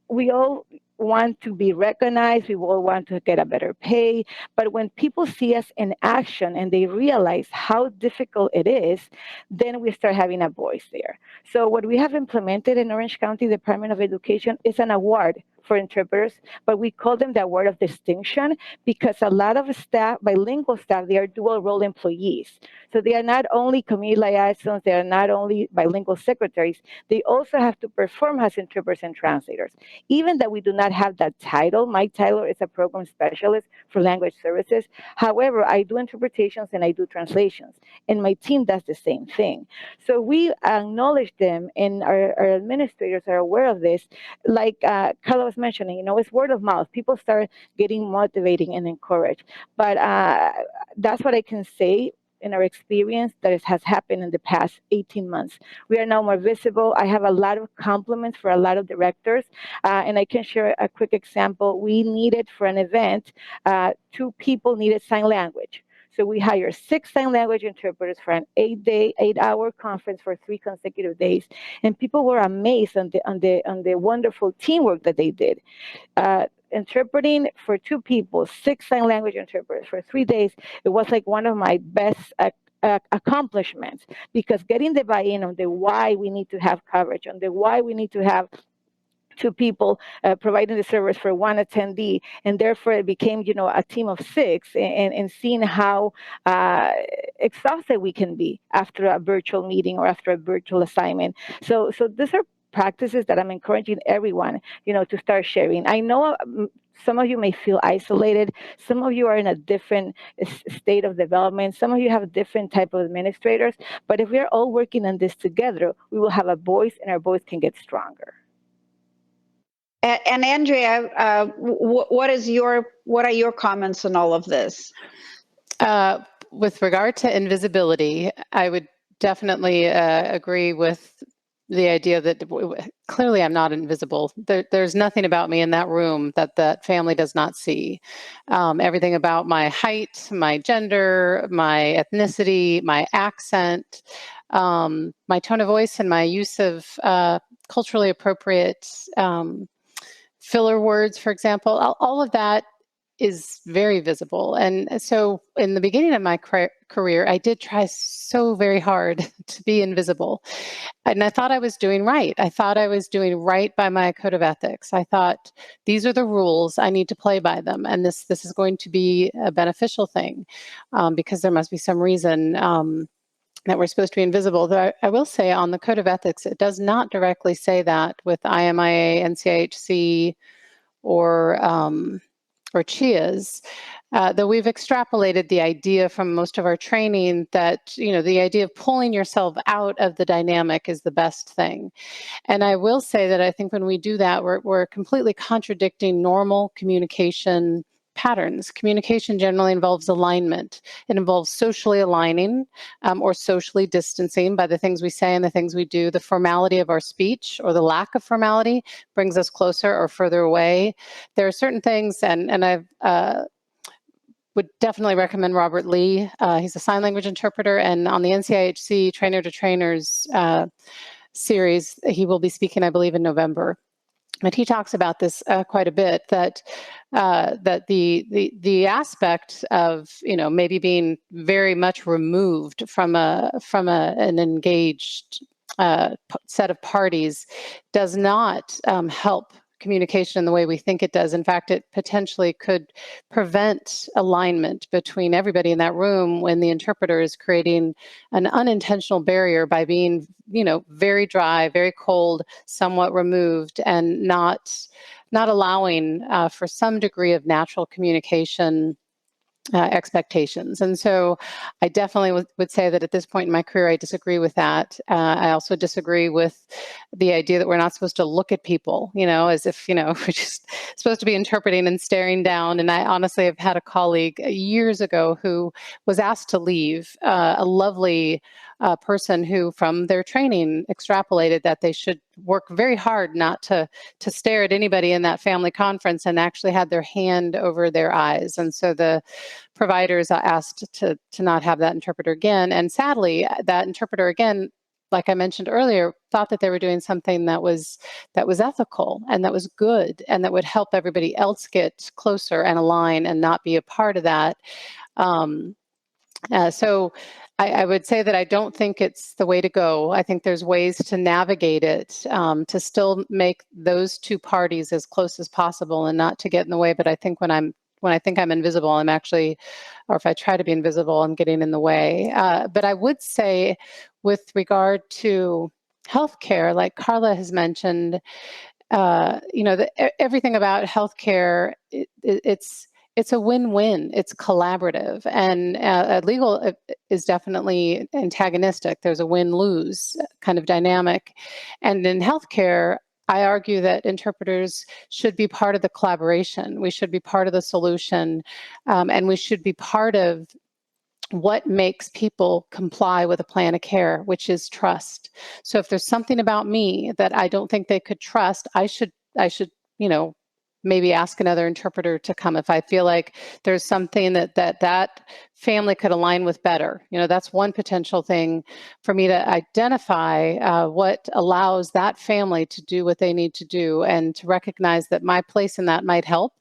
we all want to be recognized, we all want to get a better pay, but when people see us in action and they realize how difficult it is, then we start having a voice there. So what we have implemented in Orange County Department of Education is an award for interpreters, but we call them the award of distinction because a lot of staff, bilingual staff, they are dual role employees. So they are not only community liaisons, they are not only bilingual secretaries, they also have to perform as interpreters and translators. Even that we do not have that title, my title is a program specialist for language services. However, I do interpretations and I do translations, and my team does the same thing. So we acknowledge them, and our administrators are aware of this. Like Carla was mentioning, it's word of mouth. People start getting motivating and encouraged. But that's what I can say in our experience that it has happened in the past 18 months. We are now more visible. I have a lot of compliments for a lot of directors, and I can share a quick example. We needed for an event, 2 people needed sign language. So we hired 6 sign language interpreters for an 8-hour conference for 3 consecutive days, and people were amazed on the wonderful teamwork that they did. Interpreting for 2 people, 6 sign language interpreters for 3 days, it was like one of my best accomplishments, because getting the buy-in on the why we need to have coverage, on the why we need to have two people providing the service for one attendee, and therefore it became, a team of six, and seeing how exhausted we can be after a virtual meeting or after a virtual assignment. So these are practices that I'm encouraging everyone, to start sharing. I know some of you may feel isolated. Some of you are in a different state of development. Some of you have different type of administrators. But if we are all working on this together, we will have a voice, and our voice can get stronger. And Andrea, what are your comments on all of this? With regard to invisibility, I would definitely agree with the idea that clearly I'm not invisible. There's nothing about me in that room that family does not see. Everything about my height, my gender, my ethnicity, my accent, my tone of voice, and my use of culturally appropriate filler words, for example, all of that is very visible. And so in the beginning of my career, I did try so very hard to be invisible. And I thought I was doing right. I thought I was doing right by my code of ethics. I thought these are the rules, I need to play by them. And this is going to be a beneficial thing because there must be some reason that we're supposed to be invisible. Though I will say on the code of ethics, it does not directly say that with IMIA, NCIHC, or CHIAs, though we've extrapolated the idea from most of our training that, the idea of pulling yourself out of the dynamic is the best thing. And I will say that I think when we do that, we're completely contradicting normal communication patterns. Communication generally involves alignment. It involves socially aligning or socially distancing by the things we say and the things we do. The formality of our speech or the lack of formality brings us closer or further away. There are certain things, and I've would definitely recommend Robert Lee. He's a sign language interpreter, and on the NCIHC Trainer to Trainers series, he will be speaking, I believe, in November. But he talks about this quite a bit, that the aspect of maybe being very much removed from an engaged set of parties does not help communication in the way we think it does. In fact, it potentially could prevent alignment between everybody in that room when the interpreter is creating an unintentional barrier by being, very dry, very cold, somewhat removed, and not allowing for some degree of natural communication expectations. And so I definitely would say that at this point in my career, I disagree with that. I also disagree with the idea that we're not supposed to look at people, as if, we're just supposed to be interpreting and staring down. And I honestly have had a colleague years ago who was asked to leave, a lovely person who from their training extrapolated that they should work very hard not to stare at anybody in that family conference, and actually had their hand over their eyes. And so the providers asked to not have that interpreter again. And sadly, that interpreter again, like I mentioned earlier, thought that they were doing something that was ethical and that was good and that would help everybody else get closer and align and not be a part of that. So I would say that I don't think it's the way to go. I think there's ways to navigate it, to still make those two parties as close as possible and not to get in the way. But I think when I think I'm invisible, I'm actually, or if I try to be invisible, I'm getting in the way. But I would say with regard to healthcare, like Carla has mentioned, everything about healthcare, it's a win-win. It's collaborative, and legal is definitely antagonistic. There's a win-lose kind of dynamic, and in healthcare, I argue that interpreters should be part of the collaboration. We should be part of the solution, and we should be part of what makes people comply with a plan of care, which is trust. So if there's something about me that I don't think they could trust, I should, maybe ask another interpreter to come if I feel like there's something that family could align with better. That's one potential thing for me to identify what allows that family to do what they need to do, and to recognize that my place in that might help.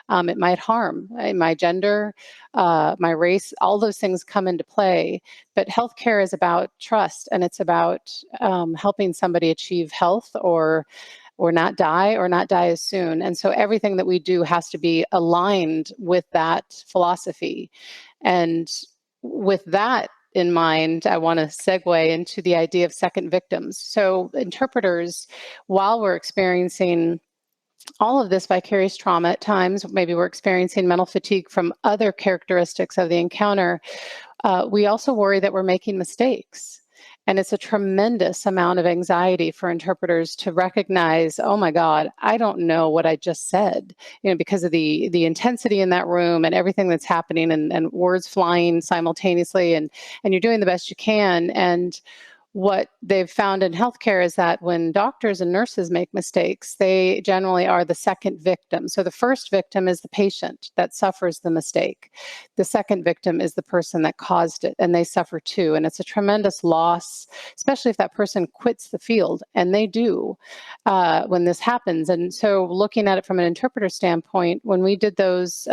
It might harm my gender, my race, all those things come into play. But healthcare is about trust, and it's about helping somebody achieve health or or not die as soon. And so everything that we do has to be aligned with that philosophy. And with that in mind, I want to segue into the idea of second victims. So interpreters, while we're experiencing all of this vicarious trauma at times, maybe we're experiencing mental fatigue from other characteristics of the encounter, we also worry that we're making mistakes. And it's a tremendous amount of anxiety for interpreters to recognize, oh my God, I don't know what I just said, because of the intensity in that room and everything that's happening and words flying simultaneously, and you're doing the best you can. And what they've found in healthcare is that when doctors and nurses make mistakes, they generally are the second victim. So the first victim is the patient that suffers the mistake. The second victim is the person that caused it, and they suffer too. And it's a tremendous loss, especially if that person quits the field, and they do when this happens. And so looking at it from an interpreter standpoint, when we did those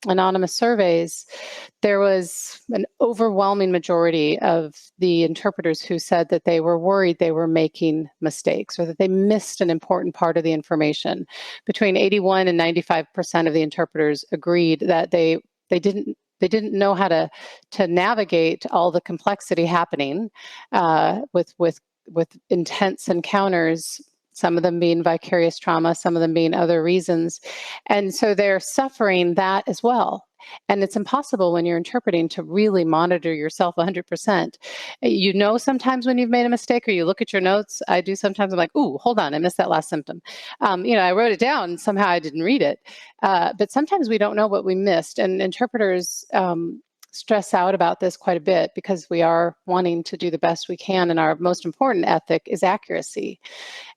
anonymous surveys, there was an overwhelming majority of the interpreters who said that they were worried they were making mistakes or that they missed an important part of the information. Between 81 and 95% of the interpreters agreed that they didn't know how to navigate all the complexity happening with intense encounters, some of them being vicarious trauma, some of them being other reasons. And so they're suffering that as well. And it's impossible when you're interpreting to really monitor yourself 100%. Sometimes when you've made a mistake, or you look at your notes, I do sometimes, I'm like, ooh, hold on, I missed that last symptom. I wrote it down, somehow I didn't read it. But sometimes we don't know what we missed. And interpreters stress out about this quite a bit because we are wanting to do the best we can. And our most important ethic is accuracy.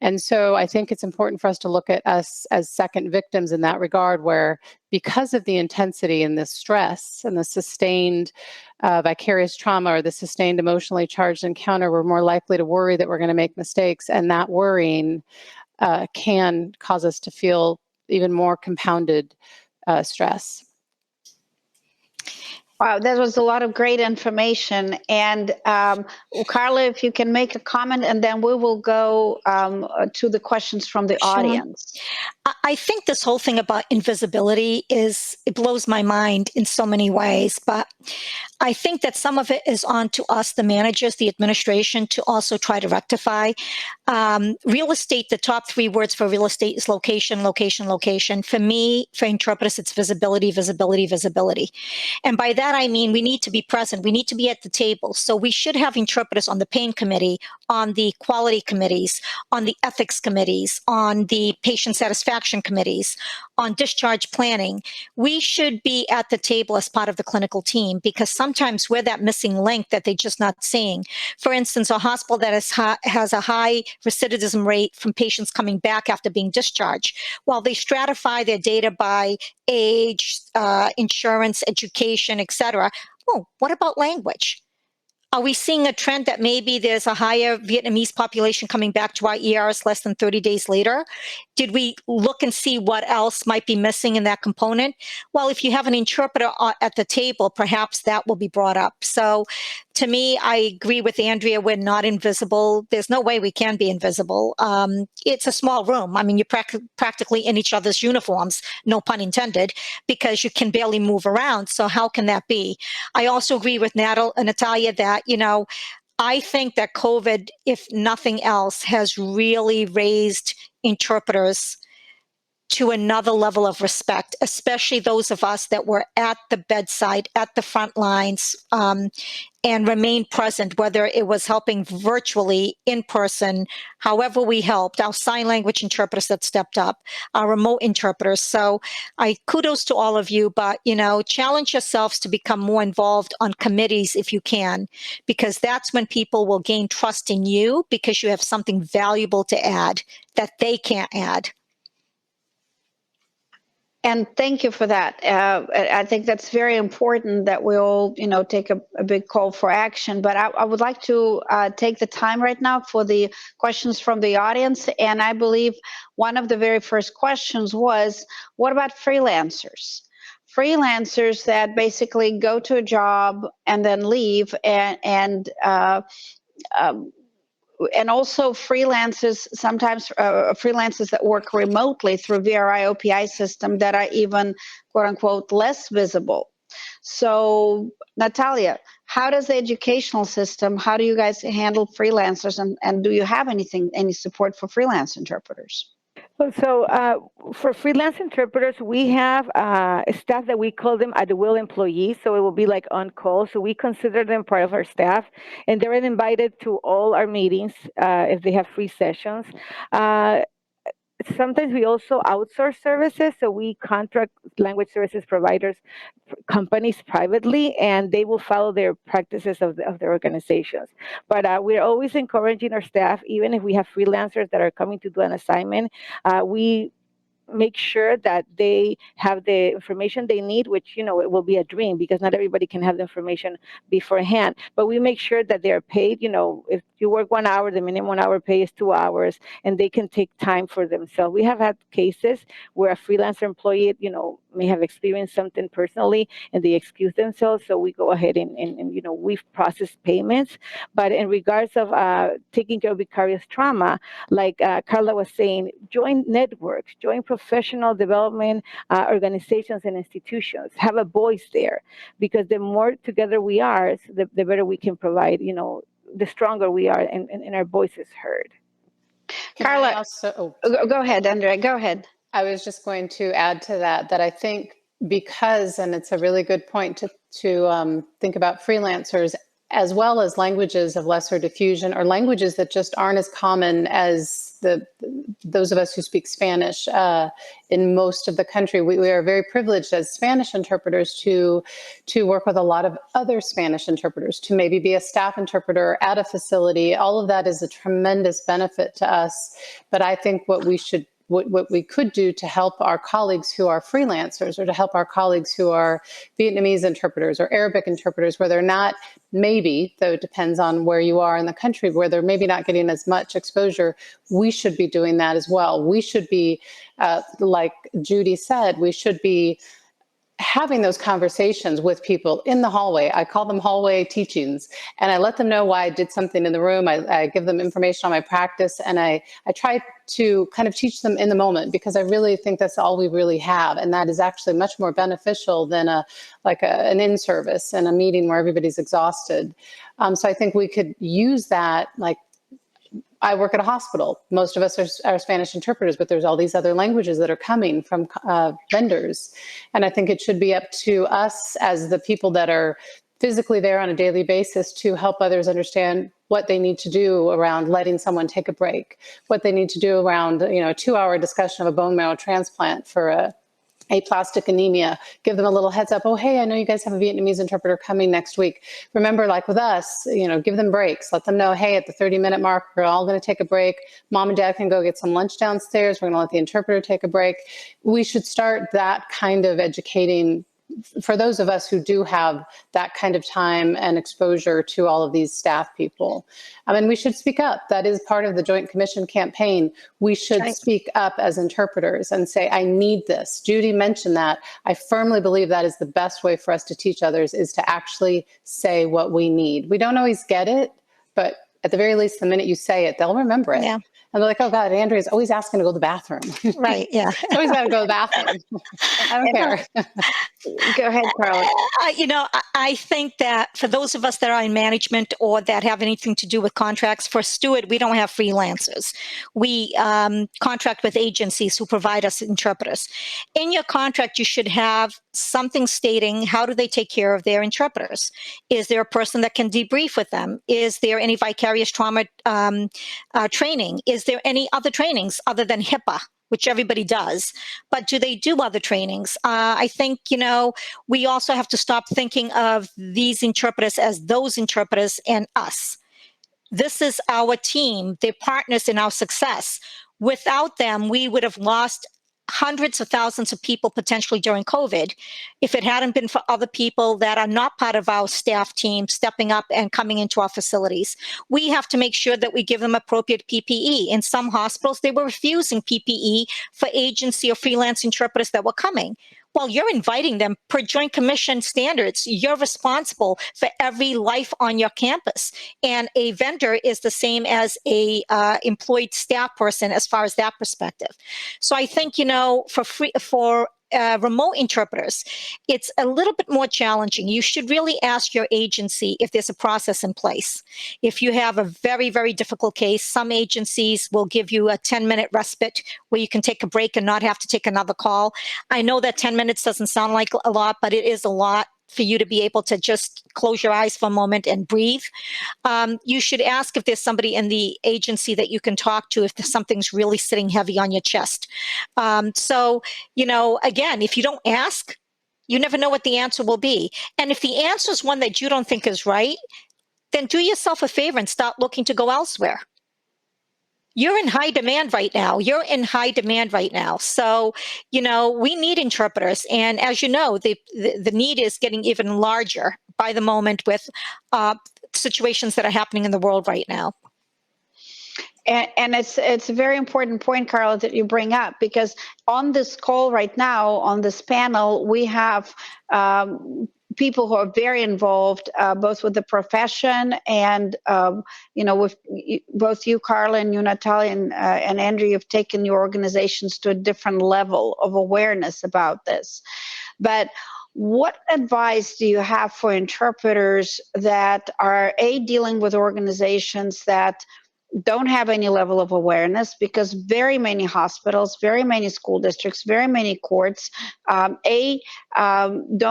And so I think it's important for us to look at us as second victims in that regard, where because of the intensity and the stress and the sustained vicarious trauma or the sustained emotionally charged encounter, we're more likely to worry that we're going to make mistakes. And that worrying can cause us to feel even more compounded stress. Wow, that was a lot of great information. And Carla, if you can make a comment, and then we will go to the questions from the audience. I think this whole thing about invisibility it blows my mind in so many ways, but I think that some of it is on to us, the managers, the administration, to also try to rectify. Real estate, the top 3 words for real estate is location, location, location. For me, for interpreters, it's visibility, visibility, visibility. And by that, I mean, we need to be present. We need to be at the table. So we should have interpreters on the pain committee, on the quality committees, on the ethics committees, on the patient satisfaction committees, on discharge planning. We should be at the table as part of the clinical team, because sometimes we're that missing link that they're just not seeing. For instance, a hospital that has a high recidivism rate from patients coming back after being discharged, while they stratify their data by age, insurance, education, etc. Oh, what about language? Are we seeing a trend that maybe there's a higher Vietnamese population coming back to our ERs less than 30 days later? Did we look and see what else might be missing in that component? Well, if you have an interpreter at the table, perhaps that will be brought up. So to me, I agree with Andrea, we're not invisible. There's no way we can be invisible. It's a small room. I mean, you're practically in each other's uniforms, no pun intended, because you can barely move around. So how can that be? I also agree with Natalia that, I think that COVID, if nothing else, has really raised interpreters to another level of respect, especially those of us that were at the bedside, at the front lines, and remained present, whether it was helping virtually, in person, however we helped, our sign language interpreters that stepped up, our remote interpreters. So I kudos to all of you, but, challenge yourselves to become more involved on committees if you can, because that's when people will gain trust in you, because you have something valuable to add that they can't add. And thank you for that. I think that's very important that we all, take a big call for action. But I would like to take the time right now for the questions from the audience. And I believe one of the very first questions was, what about freelancers? Freelancers that basically go to a job and then leave and and also freelancers, sometimes freelancers that work remotely through VRI OPI system that are even, quote unquote, less visible. So Natalia, how does the educational system, how do you guys handle freelancers, and do you have any support for freelance interpreters? So for freelance interpreters, we have staff that we call them at-will employees. So it will be like on call. So we consider them part of our staff, and they're invited to all our meetings if they have free sessions. Sometimes we also outsource services. So we contract language services providers, companies privately, and they will follow their practices of their organizations. But we're always encouraging our staff, even if we have freelancers that are coming to do an assignment, we make sure that they have the information they need, which, it will be a dream because not everybody can have the information beforehand. But we make sure that they're paid. If you work 1 hour, the minimum hour pay is 2 hours, and they can take time for themselves. We have had cases where a freelancer employee, may have experienced something personally and they excuse themselves. So we go ahead and we've processed payments. But in regards of taking care of vicarious trauma, like Carla was saying, join networks, join professional development organizations and institutions, have a voice there, because the more together we are, the better we can provide, the stronger we are and our voice is heard. Carla, go ahead, Andrea, go ahead. I was just going to add to that I think because, and it's a really good point to think about freelancers as well as languages of lesser diffusion or languages that just aren't as common as those of us who speak Spanish in most of the country. We are very privileged as Spanish interpreters to work with a lot of other Spanish interpreters, to maybe be a staff interpreter at a facility. All of that is a tremendous benefit to us. But I think what we could do to help our colleagues who are freelancers, or to help our colleagues who are Vietnamese interpreters or Arabic interpreters, where they're not, maybe, though it depends on where you are in the country, where they're maybe not getting as much exposure, we should be doing that as well. We should be, like Judy said, we should be having those conversations with people in the hallway. I call them hallway teachings, and I let them know why I did something in the room. I give them information on my practice, and I try to kind of teach them in the moment, because I really think that's all we really have. And that is actually much more beneficial than an in-service and a meeting where everybody's exhausted. So I think we could use that, like, I work at a hospital. Most of us are Spanish interpreters, but there's all these other languages that are coming from vendors. And I think it should be up to us as the people that are physically there on a daily basis to help others understand what they need to do around letting someone take a break, what they need to do around, a 2-hour discussion of a bone marrow transplant for aplastic anemia. Give them a little heads up. Oh, hey, I know you guys have a Vietnamese interpreter coming next week. Remember, like with us, give them breaks. Let them know, hey, at the 30-minute mark, we're all going to take a break. Mom and dad can go get some lunch downstairs. We're going to let the interpreter take a break. We should start that kind of educating for those of us who do have that kind of time and exposure to all of these staff people. And we should speak up. That is part of the Joint Commission campaign. We should speak up as interpreters and say, I need this. Judy mentioned that. I firmly believe that is the best way for us to teach others, is to actually say what we need. We don't always get it, but at the very least, the minute you say it, they'll remember it. Yeah. And they're like, oh God, Andrea's always asking to go to the bathroom. Right, yeah. Always got to go to the bathroom. I don't care. Go ahead, Carla. I think that for those of us that are in management or that have anything to do with contracts, for Stewart, we don't have freelancers. We contract with agencies who provide us interpreters. In your contract, you should have something stating how do they take care of their interpreters. Is there a person that can debrief with them? Is there any vicarious trauma training? Is there any other trainings other than HIPAA, which everybody does, but do they do other trainings? I think, we also have to stop thinking of these interpreters as those interpreters and us. This is our team. They're partners in our success. Without them, we would have lost hundreds of thousands of people potentially during COVID if it hadn't been for other people that are not part of our staff team stepping up and coming into our facilities. We have to make sure that we give them appropriate PPE. In some hospitals, they were refusing PPE for agency or freelance interpreters that were coming. Well, you're inviting them per Joint Commission standards. You're responsible for every life on your campus. And a vendor is the same as a employed staff person as far as that perspective. So I think, for remote interpreters, it's a little bit more challenging. You should really ask your agency if there's a process in place. If you have a very, very difficult case, some agencies will give you a 10-minute respite where you can take a break and not have to take another call. I know that 10 minutes doesn't sound like a lot, but it is a lot for you to be able to just close your eyes for a moment and breathe. You should ask if there's somebody in the agency that you can talk to if something's really sitting heavy on your chest. So, again, if you don't ask, you never know what the answer will be. And if the answer is one that you don't think is right, then do yourself a favor and start looking to go elsewhere. You're in high demand right now. So, we need interpreters. And as you know, the need is getting even larger by the moment with situations that are happening in the world right now. And it's a very important point, Carla, that you bring up, because on this call right now, on this panel, we have people who are very involved, both with the profession and, with both you, Carla, and you, Natalia, and Andrea, you've taken your organizations to a different level of awareness about this. But what advice do you have for interpreters that are, dealing with organizations that don't have any level of awareness, because very many hospitals, very many school districts, very many courts, don't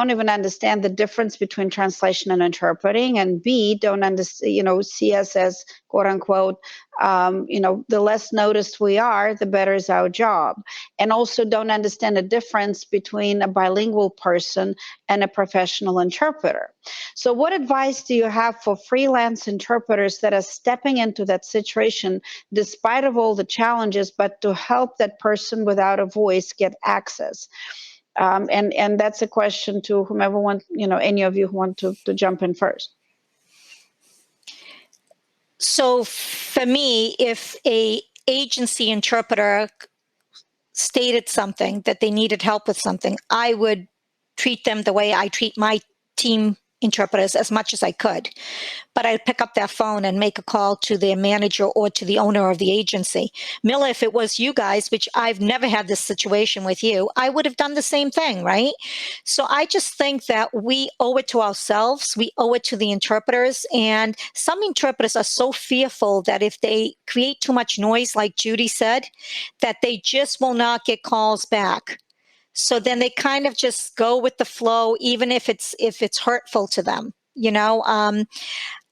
even understand the difference between translation and interpreting, and B, don't understand, see us as quote unquote, the less noticed we are, the better is our job. And also don't understand the difference between a bilingual person and a professional interpreter. So what advice do you have for freelance interpreters that are stepping into that situation despite of all the challenges, but to help that person without a voice get access? And that's a question to whomever any of you who want to jump in first. So for me, if a agency interpreter stated something that they needed help with something, I would treat them the way I treat my team interpreters as much as I could. But I'd pick up that phone and make a call to their manager or to the owner of the agency. Mila, if it was you guys, which I've never had this situation with you, I would have done the same thing, right? So I just think that we owe it to ourselves. We owe it to the interpreters. And some interpreters are so fearful that if they create too much noise, like Judy said, that they just will not get calls back. So then they kind of just go with the flow, even if it's hurtful to them.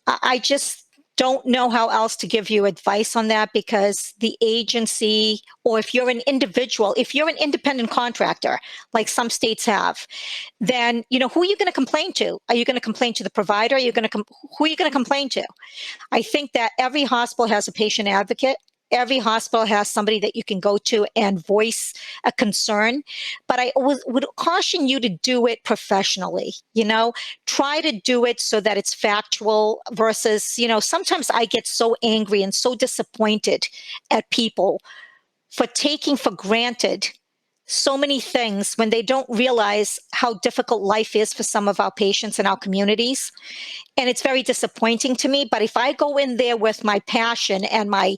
I just don't know how else to give you advice on that, because the agency, or if you're an individual, if you're an independent contractor, like some states have, then, who are you going to complain to? Are you going to complain to the provider? Who are you going to complain to? I think that every hospital has a patient advocate. Every hospital has somebody that you can go to and voice a concern. But I would caution you to do it professionally. Try to do it so that it's factual versus, sometimes I get so angry and so disappointed at people for taking for granted so many things when they don't realize how difficult life is for some of our patients in our communities. And it's very disappointing to me. But if I go in there with my passion and I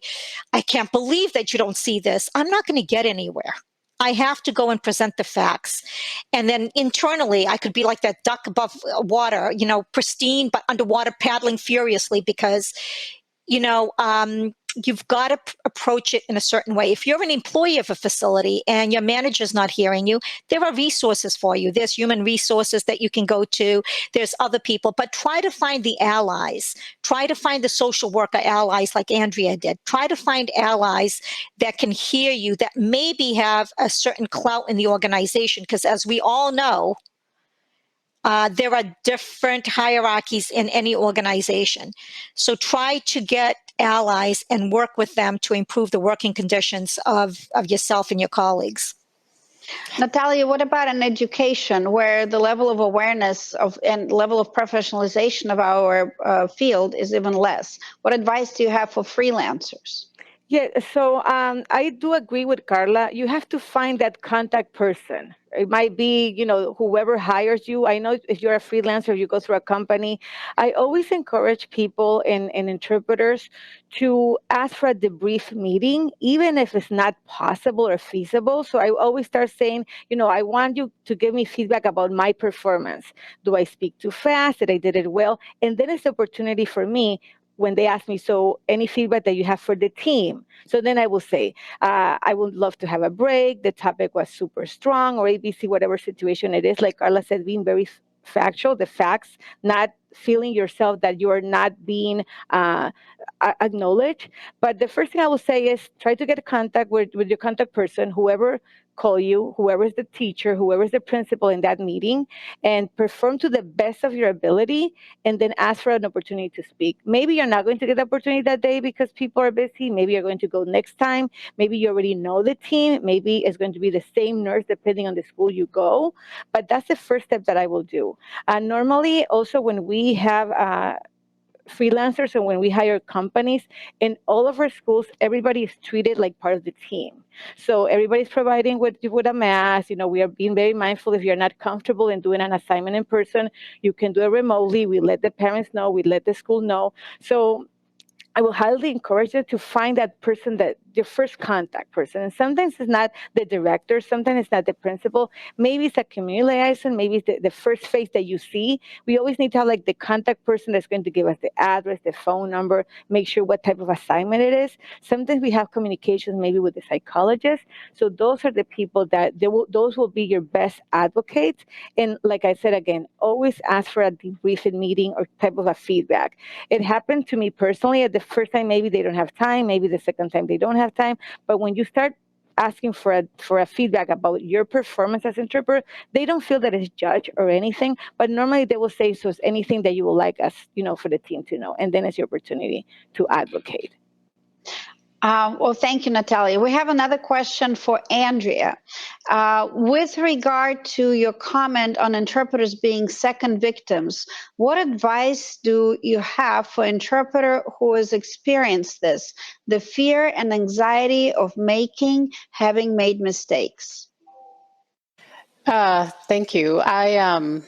can't believe that you don't see this, I'm not going to get anywhere. I have to go and present the facts. And then internally, I could be like that duck above water, pristine, but underwater paddling furiously, because, you've got to approach it in a certain way. If you're an employee of a facility and your manager's not hearing you, there are resources for you. There's human resources that you can go to. There's other people, but try to find the allies. Try to find the social worker allies like Andrea did. Try to find allies that can hear you, that maybe have a certain clout in the organization, because as we all know, there are different hierarchies in any organization. So try to get allies and work with them to improve the working conditions of yourself and your colleagues. Natalia, what about an education where the level of awareness and level of professionalization of our field is even less? What advice do you have for freelancers? Yeah, so I do agree with Carla. You have to find that contact person. It might be, whoever hires you. I know if you're a freelancer, you go through a company. I always encourage people and interpreters to ask for a debrief meeting, even if it's not possible or feasible. So I always start saying, I want you to give me feedback about my performance. Do I speak too fast? Did I did it well? And then it's an opportunity for me when they ask me, so any feedback that you have for the team? So then I will say, I would love to have a break. The topic was super strong, or ABC, whatever situation it is. Like Carla said, being very factual, the facts, not feeling yourself that you are not being acknowledged. But the first thing I will say is try to get contact with your contact person, whoever call you, whoever is the teacher, whoever is the principal in that meeting, and perform to the best of your ability, and then ask for an opportunity to speak. Maybe you're not going to get the opportunity that day because people are busy. Maybe you're going to go next time. Maybe you already know the team. Maybe it's going to be the same nurse depending on the school you go. But that's the first step that I will do. Normally, also when we have freelancers and when we hire companies, in all of our schools, everybody is treated like part of the team. So everybody's providing with a mask. We are being very mindful. If you're not comfortable in doing an assignment in person, you can do it remotely. We let the parents know, we let the school know. So I will highly encourage you to find that person, that your first contact person. And sometimes it's not the director, sometimes it's not the principal. Maybe it's a community liaison, maybe it's the first face that you see. We always need to have like the contact person that's going to give us the address, the phone number, make sure what type of assignment it is. Sometimes we have communications maybe with the psychologist. So those are the people that those will be your best advocates. And like I said again, always ask for a debriefing meeting or type of a feedback. It happened to me personally. At the first time, maybe they don't have time. Maybe the second time they don't have time. But when you start asking for a feedback about your performance as interpreter, they don't feel that it's judged or anything. But normally they will say, so is anything that you would like us, for the team to know. And then it's your opportunity to advocate. Well, thank you, Natalia. We have another question for Andrea. With regard to your comment on interpreters being second victims, what advice do you have for an interpreter who has experienced this, the fear and anxiety of having made mistakes? Thank you. I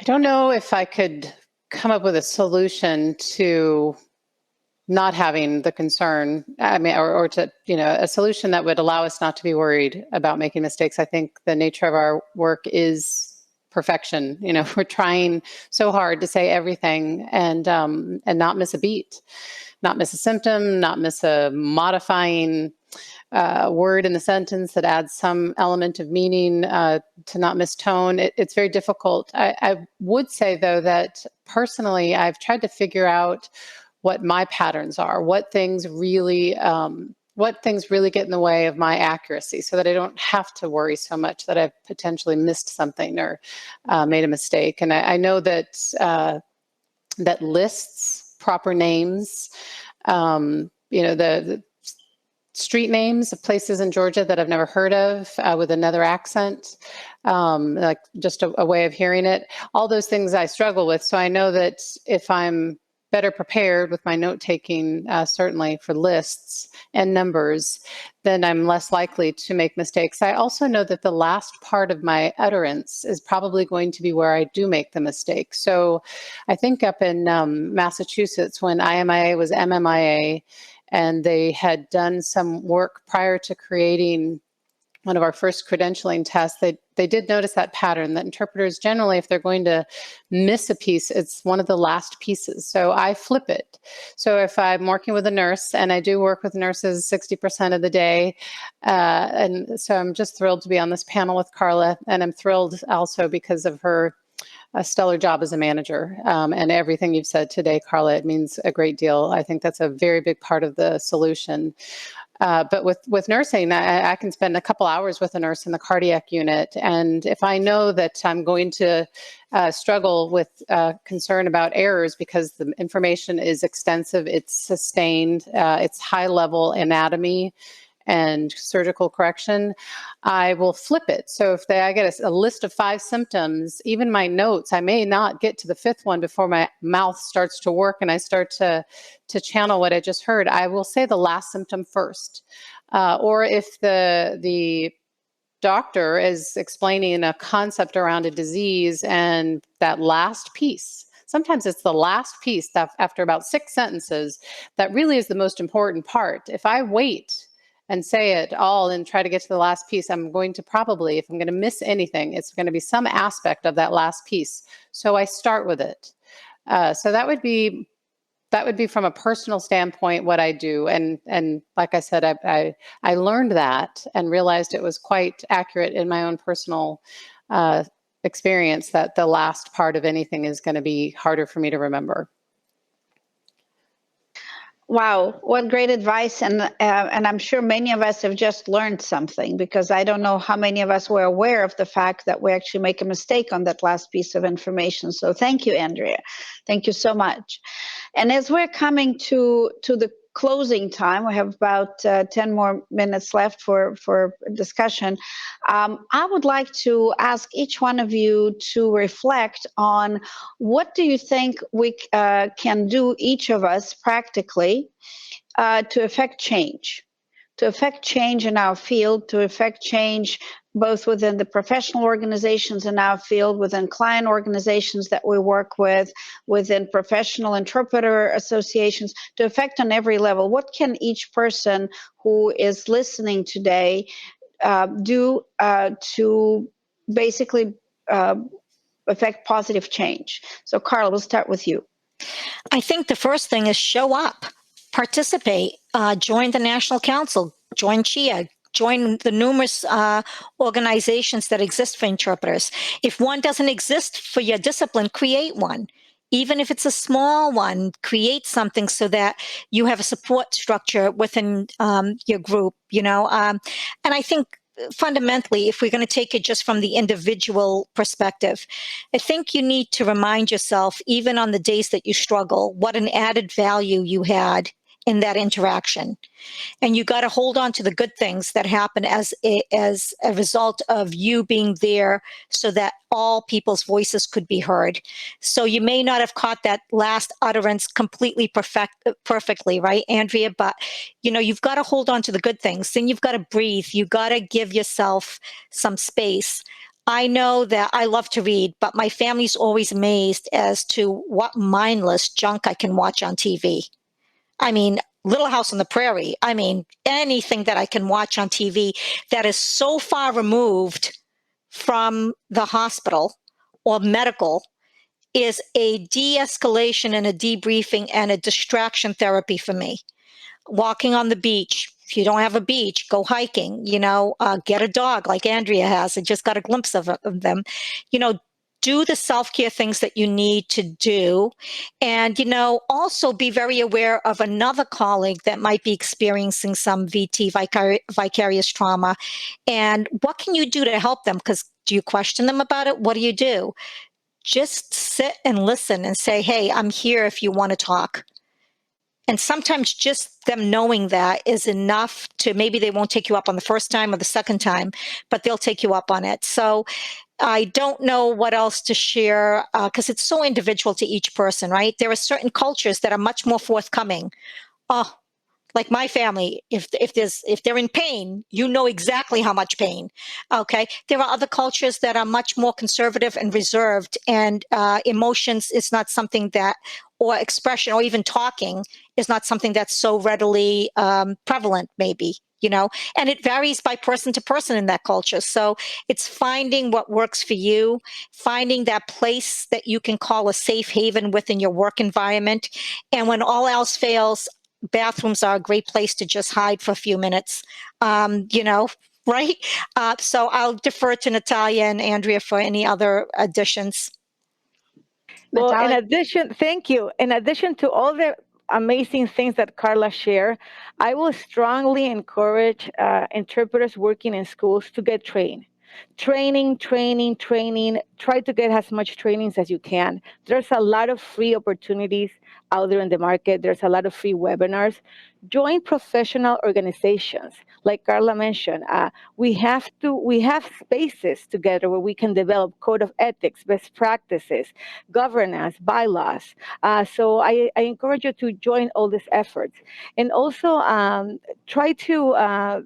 don't know if I could come up with a solution to not having the concern, or to, a solution that would allow us not to be worried about making mistakes. I think the nature of our work is perfection. We're trying so hard to say everything and not miss a beat, not miss a symptom, not miss a modifying word in the sentence that adds some element of meaning, to not miss tone. It's very difficult. I would say, though, that personally, I've tried to figure out what my patterns are, what things really get in the way of my accuracy, so that I don't have to worry so much that I've potentially missed something or made a mistake. And I know that that lists, proper names, the street names of places in Georgia that I've never heard of with another accent, like just a way of hearing it. All those things I struggle with. So I know that if I'm better prepared with my note-taking, certainly for lists and numbers, then I'm less likely to make mistakes. I also know that the last part of my utterance is probably going to be where I do make the mistake. So I think up in Massachusetts, when IMIA was MMIA, and they had done some work prior to creating one of our first credentialing tests, they did notice that pattern, that interpreters generally, if they're going to miss a piece, it's one of the last pieces. So I flip it. So if I'm working with a nurse, and I do work with nurses 60% of the day, and so I'm just thrilled to be on this panel with Carla, and I'm thrilled also because of her a stellar job as a manager, and everything you've said today, Carla, it means a great deal. I think that's a very big part of the solution. But with nursing, I can spend a couple hours with a nurse in the cardiac unit. And if I know that I'm going to struggle with concern about errors because the information is extensive, it's sustained, it's high level anatomy, and surgical correction, I will flip it. So if I get a list of 5 symptoms, even my notes, I may not get to the 5th one before my mouth starts to work and I start to channel what I just heard. I will say the last symptom first. Or if the doctor is explaining a concept around a disease and that last piece, sometimes it's the last piece that after about 6 sentences that really is the most important part. If I wait and say it all and try to get to the last piece, I'm going to probably, if I'm going to miss anything, it's going to be some aspect of that last piece. So I start with it. So that would be from a personal standpoint what I do. And like I said, I learned that and realized it was quite accurate in my own personal experience that the last part of anything is going to be harder for me to remember. Wow, what great advice. And I'm sure many of us have just learned something, because I don't know how many of us were aware of the fact that we actually make a mistake on that last piece of information. So thank you, Andrea. Thank you so much. And as we're coming to the closing time, we have about 10 more minutes left for discussion. I would like to ask each one of you to reflect on what do you think we can do, each of us practically, to affect change in our field, to affect change both within the professional organizations in our field, within client organizations that we work with, within professional interpreter associations, to affect on every level. What can each person who is listening today do to basically affect positive change? So Carla, we'll start with you. I think the first thing is show up, participate, join the National Council, join CHIA, join the numerous organizations that exist for interpreters. If one doesn't exist for your discipline, create one. Even if it's a small one, create something so that you have a support structure within your group, and I think fundamentally, if we're going to take it just from the individual perspective, I think you need to remind yourself, even on the days that you struggle, what an added value you had in that interaction. And you got to hold on to the good things that happen as a result of you being there so that all people's voices could be heard. So you may not have caught that last utterance completely perfectly, right, Andrea? But, you've got to hold on to the good things. Then you've got to breathe. You got to give yourself some space. I know that I love to read, but my family's always amazed as to what mindless junk I can watch on TV. I mean, Little House on the Prairie. I mean, anything that I can watch on TV that is so far removed from the hospital or medical is a de-escalation and a debriefing and a distraction therapy for me. Walking on the beach. If you don't have a beach, go hiking, get a dog like Andrea has. I just got a glimpse of them. Do the self-care things that you need to do. And, also be very aware of another colleague that might be experiencing some VT, vicarious trauma. And what can you do to help them? Because do you question them about it? What do you do? Just sit and listen and say, hey, I'm here if you want to talk. And sometimes just them knowing that is enough to, maybe they won't take you up on the first time or the second time, but they'll take you up on it. So I don't know what else to share because it's so individual to each person, right? There are certain cultures that are much more forthcoming. Oh, like my family, if they're in pain, you know exactly how much pain. Okay. There are other cultures that are much more conservative and reserved, and emotions is not something that, or expression, or even talking is not something that's so readily prevalent, maybe. And it varies by person to person in that culture. So it's finding what works for you, finding that place that you can call a safe haven within your work environment. And when all else fails, bathrooms are a great place to just hide for a few minutes, right? So I'll defer to Natalia and Andrea for any other additions. Well, Natalia? thank you. In addition to all the amazing things that Carla shared, I will strongly encourage interpreters working in schools to get trained. Training. Try to get as much trainings as you can. There's a lot of free opportunities out there in the market. There's a lot of free webinars. Join professional organizations. Like Carla mentioned, we have spaces together where we can develop code of ethics, best practices, governance, bylaws. So I encourage you to join all these efforts. And also try to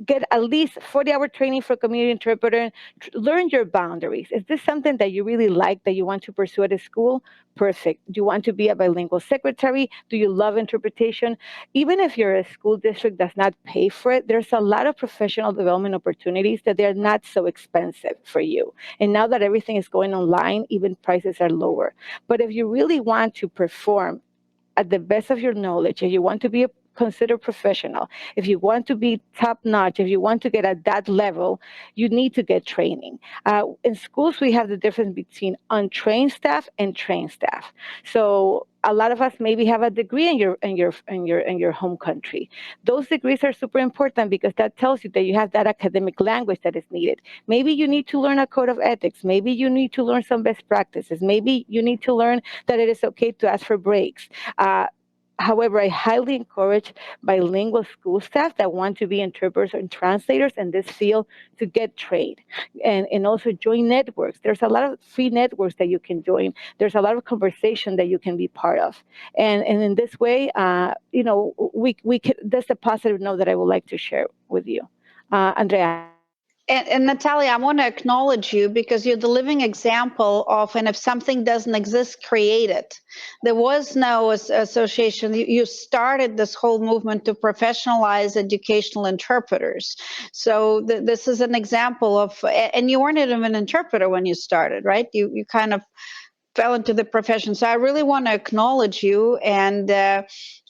get at least 40-hour training for community interpreter. Learn your boundaries. Is this something that you really like, that you want to pursue at a school? Perfect. Do you want to be a bilingual secretary? Do you love interpretation? Even if your school district does not pay for it, there's a lot of professional development opportunities that they're not so expensive for you. And now that everything is going online, even prices are lower. But if you really want to perform at the best of your knowledge, if you want to be considered professional, if you want to be top notch, if you want to get at that level, you need to get training. In schools, we have the difference between untrained staff and trained staff. So a lot of us maybe have a degree in your home country. Those degrees are super important because that tells you that you have that academic language that is needed. Maybe you need to learn a code of ethics. Maybe you need to learn some best practices. Maybe you need to learn that it is okay to ask for breaks. However, I highly encourage bilingual school staff that want to be interpreters and translators in this field to get trained and also join networks. There's a lot of free networks that you can join. There's a lot of conversation that you can be part of. And in this way, we can, that's a positive note that I would like to share with you. Andrea. And Natalia, I want to acknowledge you because you're the living example of, and if something doesn't exist, create it. There was no association. You started this whole movement to professionalize educational interpreters. So this is an example of, and you weren't even an interpreter when you started, right? You kind of fell into the profession. So I really want to acknowledge you, and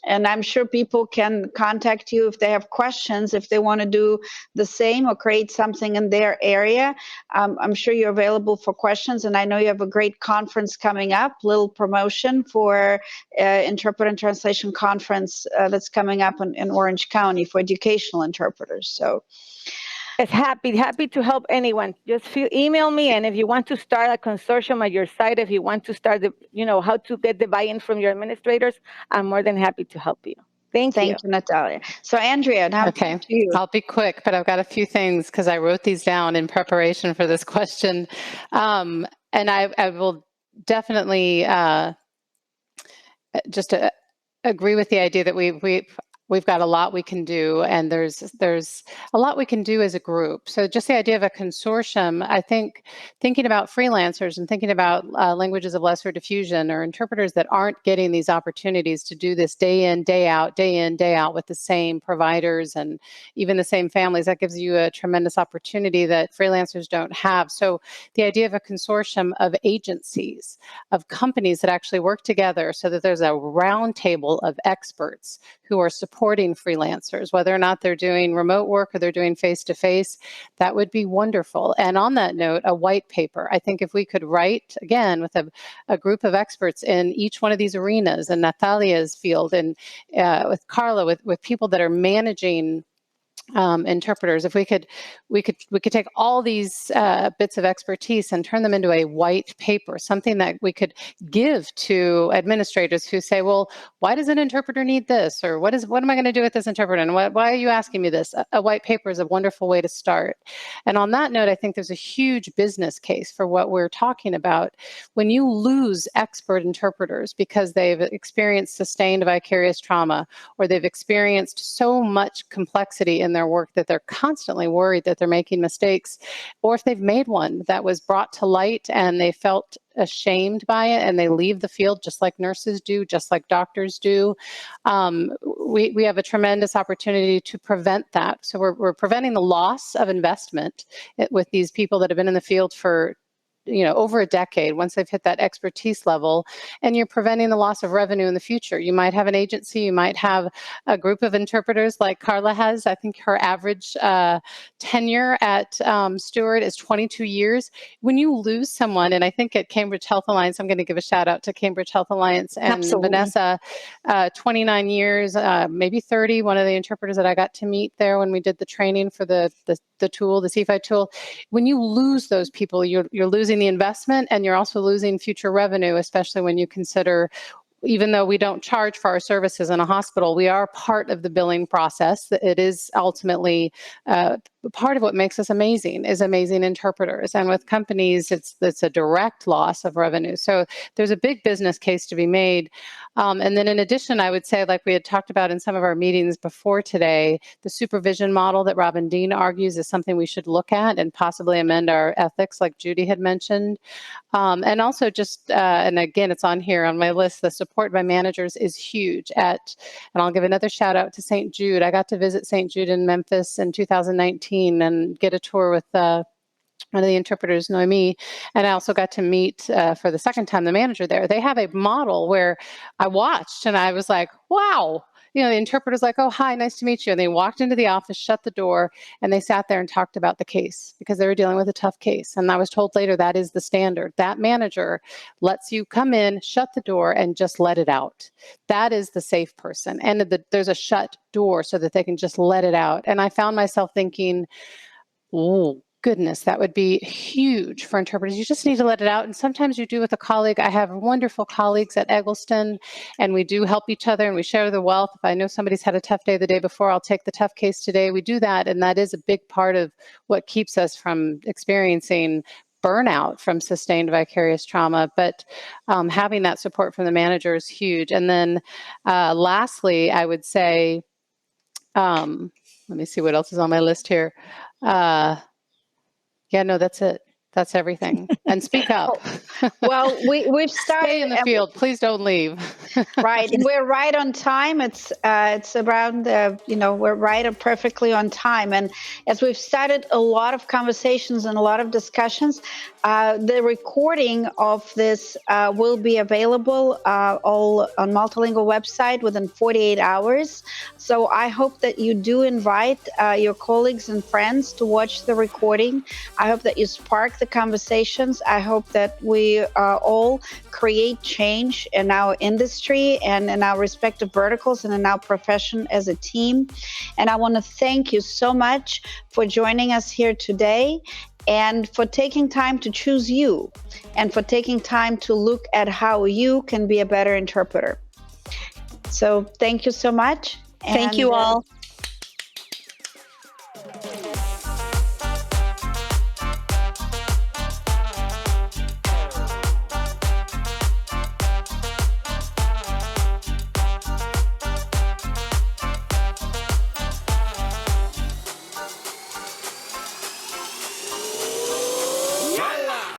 I'm sure people can contact you if they have questions, if they want to do the same or create something in their area. I'm sure you're available for questions, and I know you have a great conference coming up, little promotion for Interpret and Translation Conference that's coming up in Orange County for educational interpreters. So. It's happy to help anyone. Just email me, and if you want to start a consortium at your site, if you want to start how to get the buy-in from your administrators, I'm more than happy to help you. Thank you, Natalia. So Andrea, now okay, to you. I'll be quick, but I've got a few things because I wrote these down in preparation for this question, and I will definitely just agree with the idea that we've got a lot we can do, and there's a lot we can do as a group. So just the idea of a consortium, I think thinking about freelancers and thinking about languages of lesser diffusion or interpreters that aren't getting these opportunities to do this day in, day out with the same providers and even the same families, that gives you a tremendous opportunity that freelancers don't have. So the idea of a consortium of agencies, of companies that actually work together so that there's a round table of experts who are supporting freelancers, whether or not they're doing remote work or they're doing face-to-face, that would be wonderful. And on that note, a white paper. I think if we could write, again, with a group of experts in each one of these arenas, in Natalia's field, and with Carla, with people that are managing interpreters, if we could take all these bits of expertise and turn them into a white paper, something that we could give to administrators who say, well, why does an interpreter need this? Or what am I going to do with this interpreter? And why are you asking me this? A white paper is a wonderful way to start. And on that note, I think there's a huge business case for what we're talking about. When you lose expert interpreters because they've experienced sustained vicarious trauma, or they've experienced so much complexity in their work that they're constantly worried that they're making mistakes, or if they've made one that was brought to light and they felt ashamed by it and they leave the field, just like nurses do, just like doctors do, we have a tremendous opportunity to prevent that. So we're preventing the loss of investment with these people that have been in the field for over a decade, once they've hit that expertise level, and you're preventing the loss of revenue in the future. You might have an agency, you might have a group of interpreters like Carla has. I think her average tenure at Stewart is 22 years. When you lose someone, and I think at Cambridge Health Alliance, I'm going to give a shout out to Cambridge Health Alliance and Absolutely. Vanessa, 29 years, maybe 30, one of the interpreters that I got to meet there when we did the training for the tool, the CFI tool. When you lose those people, you're losing the investment, and you're also losing future revenue, especially when you consider, even though we don't charge for our services in a hospital, we are part of the billing process. It is ultimately part of what makes us amazing interpreters. And with companies, it's a direct loss of revenue. So there's a big business case to be made. And then in addition, I would say, like we had talked about in some of our meetings before today, the supervision model that Robin Dean argues is something we should look at and possibly amend our ethics, like Judy had mentioned. And also just, and again, it's on here on my list, the support by managers is huge and I'll give another shout out to St. Jude. I got to visit St. Jude in Memphis in 2019 and get a tour with one of the interpreters, Noemi, and I also got to meet for the second time the manager there. They have a model where I watched and I was like, wow. The interpreter's like, oh, hi, nice to meet you. And they walked into the office, shut the door, and they sat there and talked about the case because they were dealing with a tough case. And I was told later that is the standard. That manager lets you come in, shut the door, and just let it out. That is the safe person. And there's a shut door so that they can just let it out. And I found myself thinking, oh, goodness, that would be huge for interpreters. You just need to let it out. And sometimes you do with a colleague. I have wonderful colleagues at Eggleston, and we do help each other and we share the wealth. If I know somebody's had a tough day the day before, I'll take the tough case today. We do that. And that is a big part of what keeps us from experiencing burnout from sustained vicarious trauma. But having that support from the manager is huge. And then lastly, I would say, let me see what else is on my list here. Yeah, no, that's it. That's everything. And speak up. Well, we've started. Stay in the field. Please don't leave. Right. We're right on time. It's around, we're right perfectly on time. And as we've started a lot of conversations and a lot of discussions, the recording of this will be available all on MultiLingual website within 48 hours. So I hope that you do invite your colleagues and friends to watch the recording. I hope that you spark the conversations. I hope that we all create change in our industry and in our respective verticals and in our profession as a team. And I want to thank you so much for joining us here today and for taking time to choose you and for taking time to look at how you can be a better interpreter. So thank you so much. Thank you all.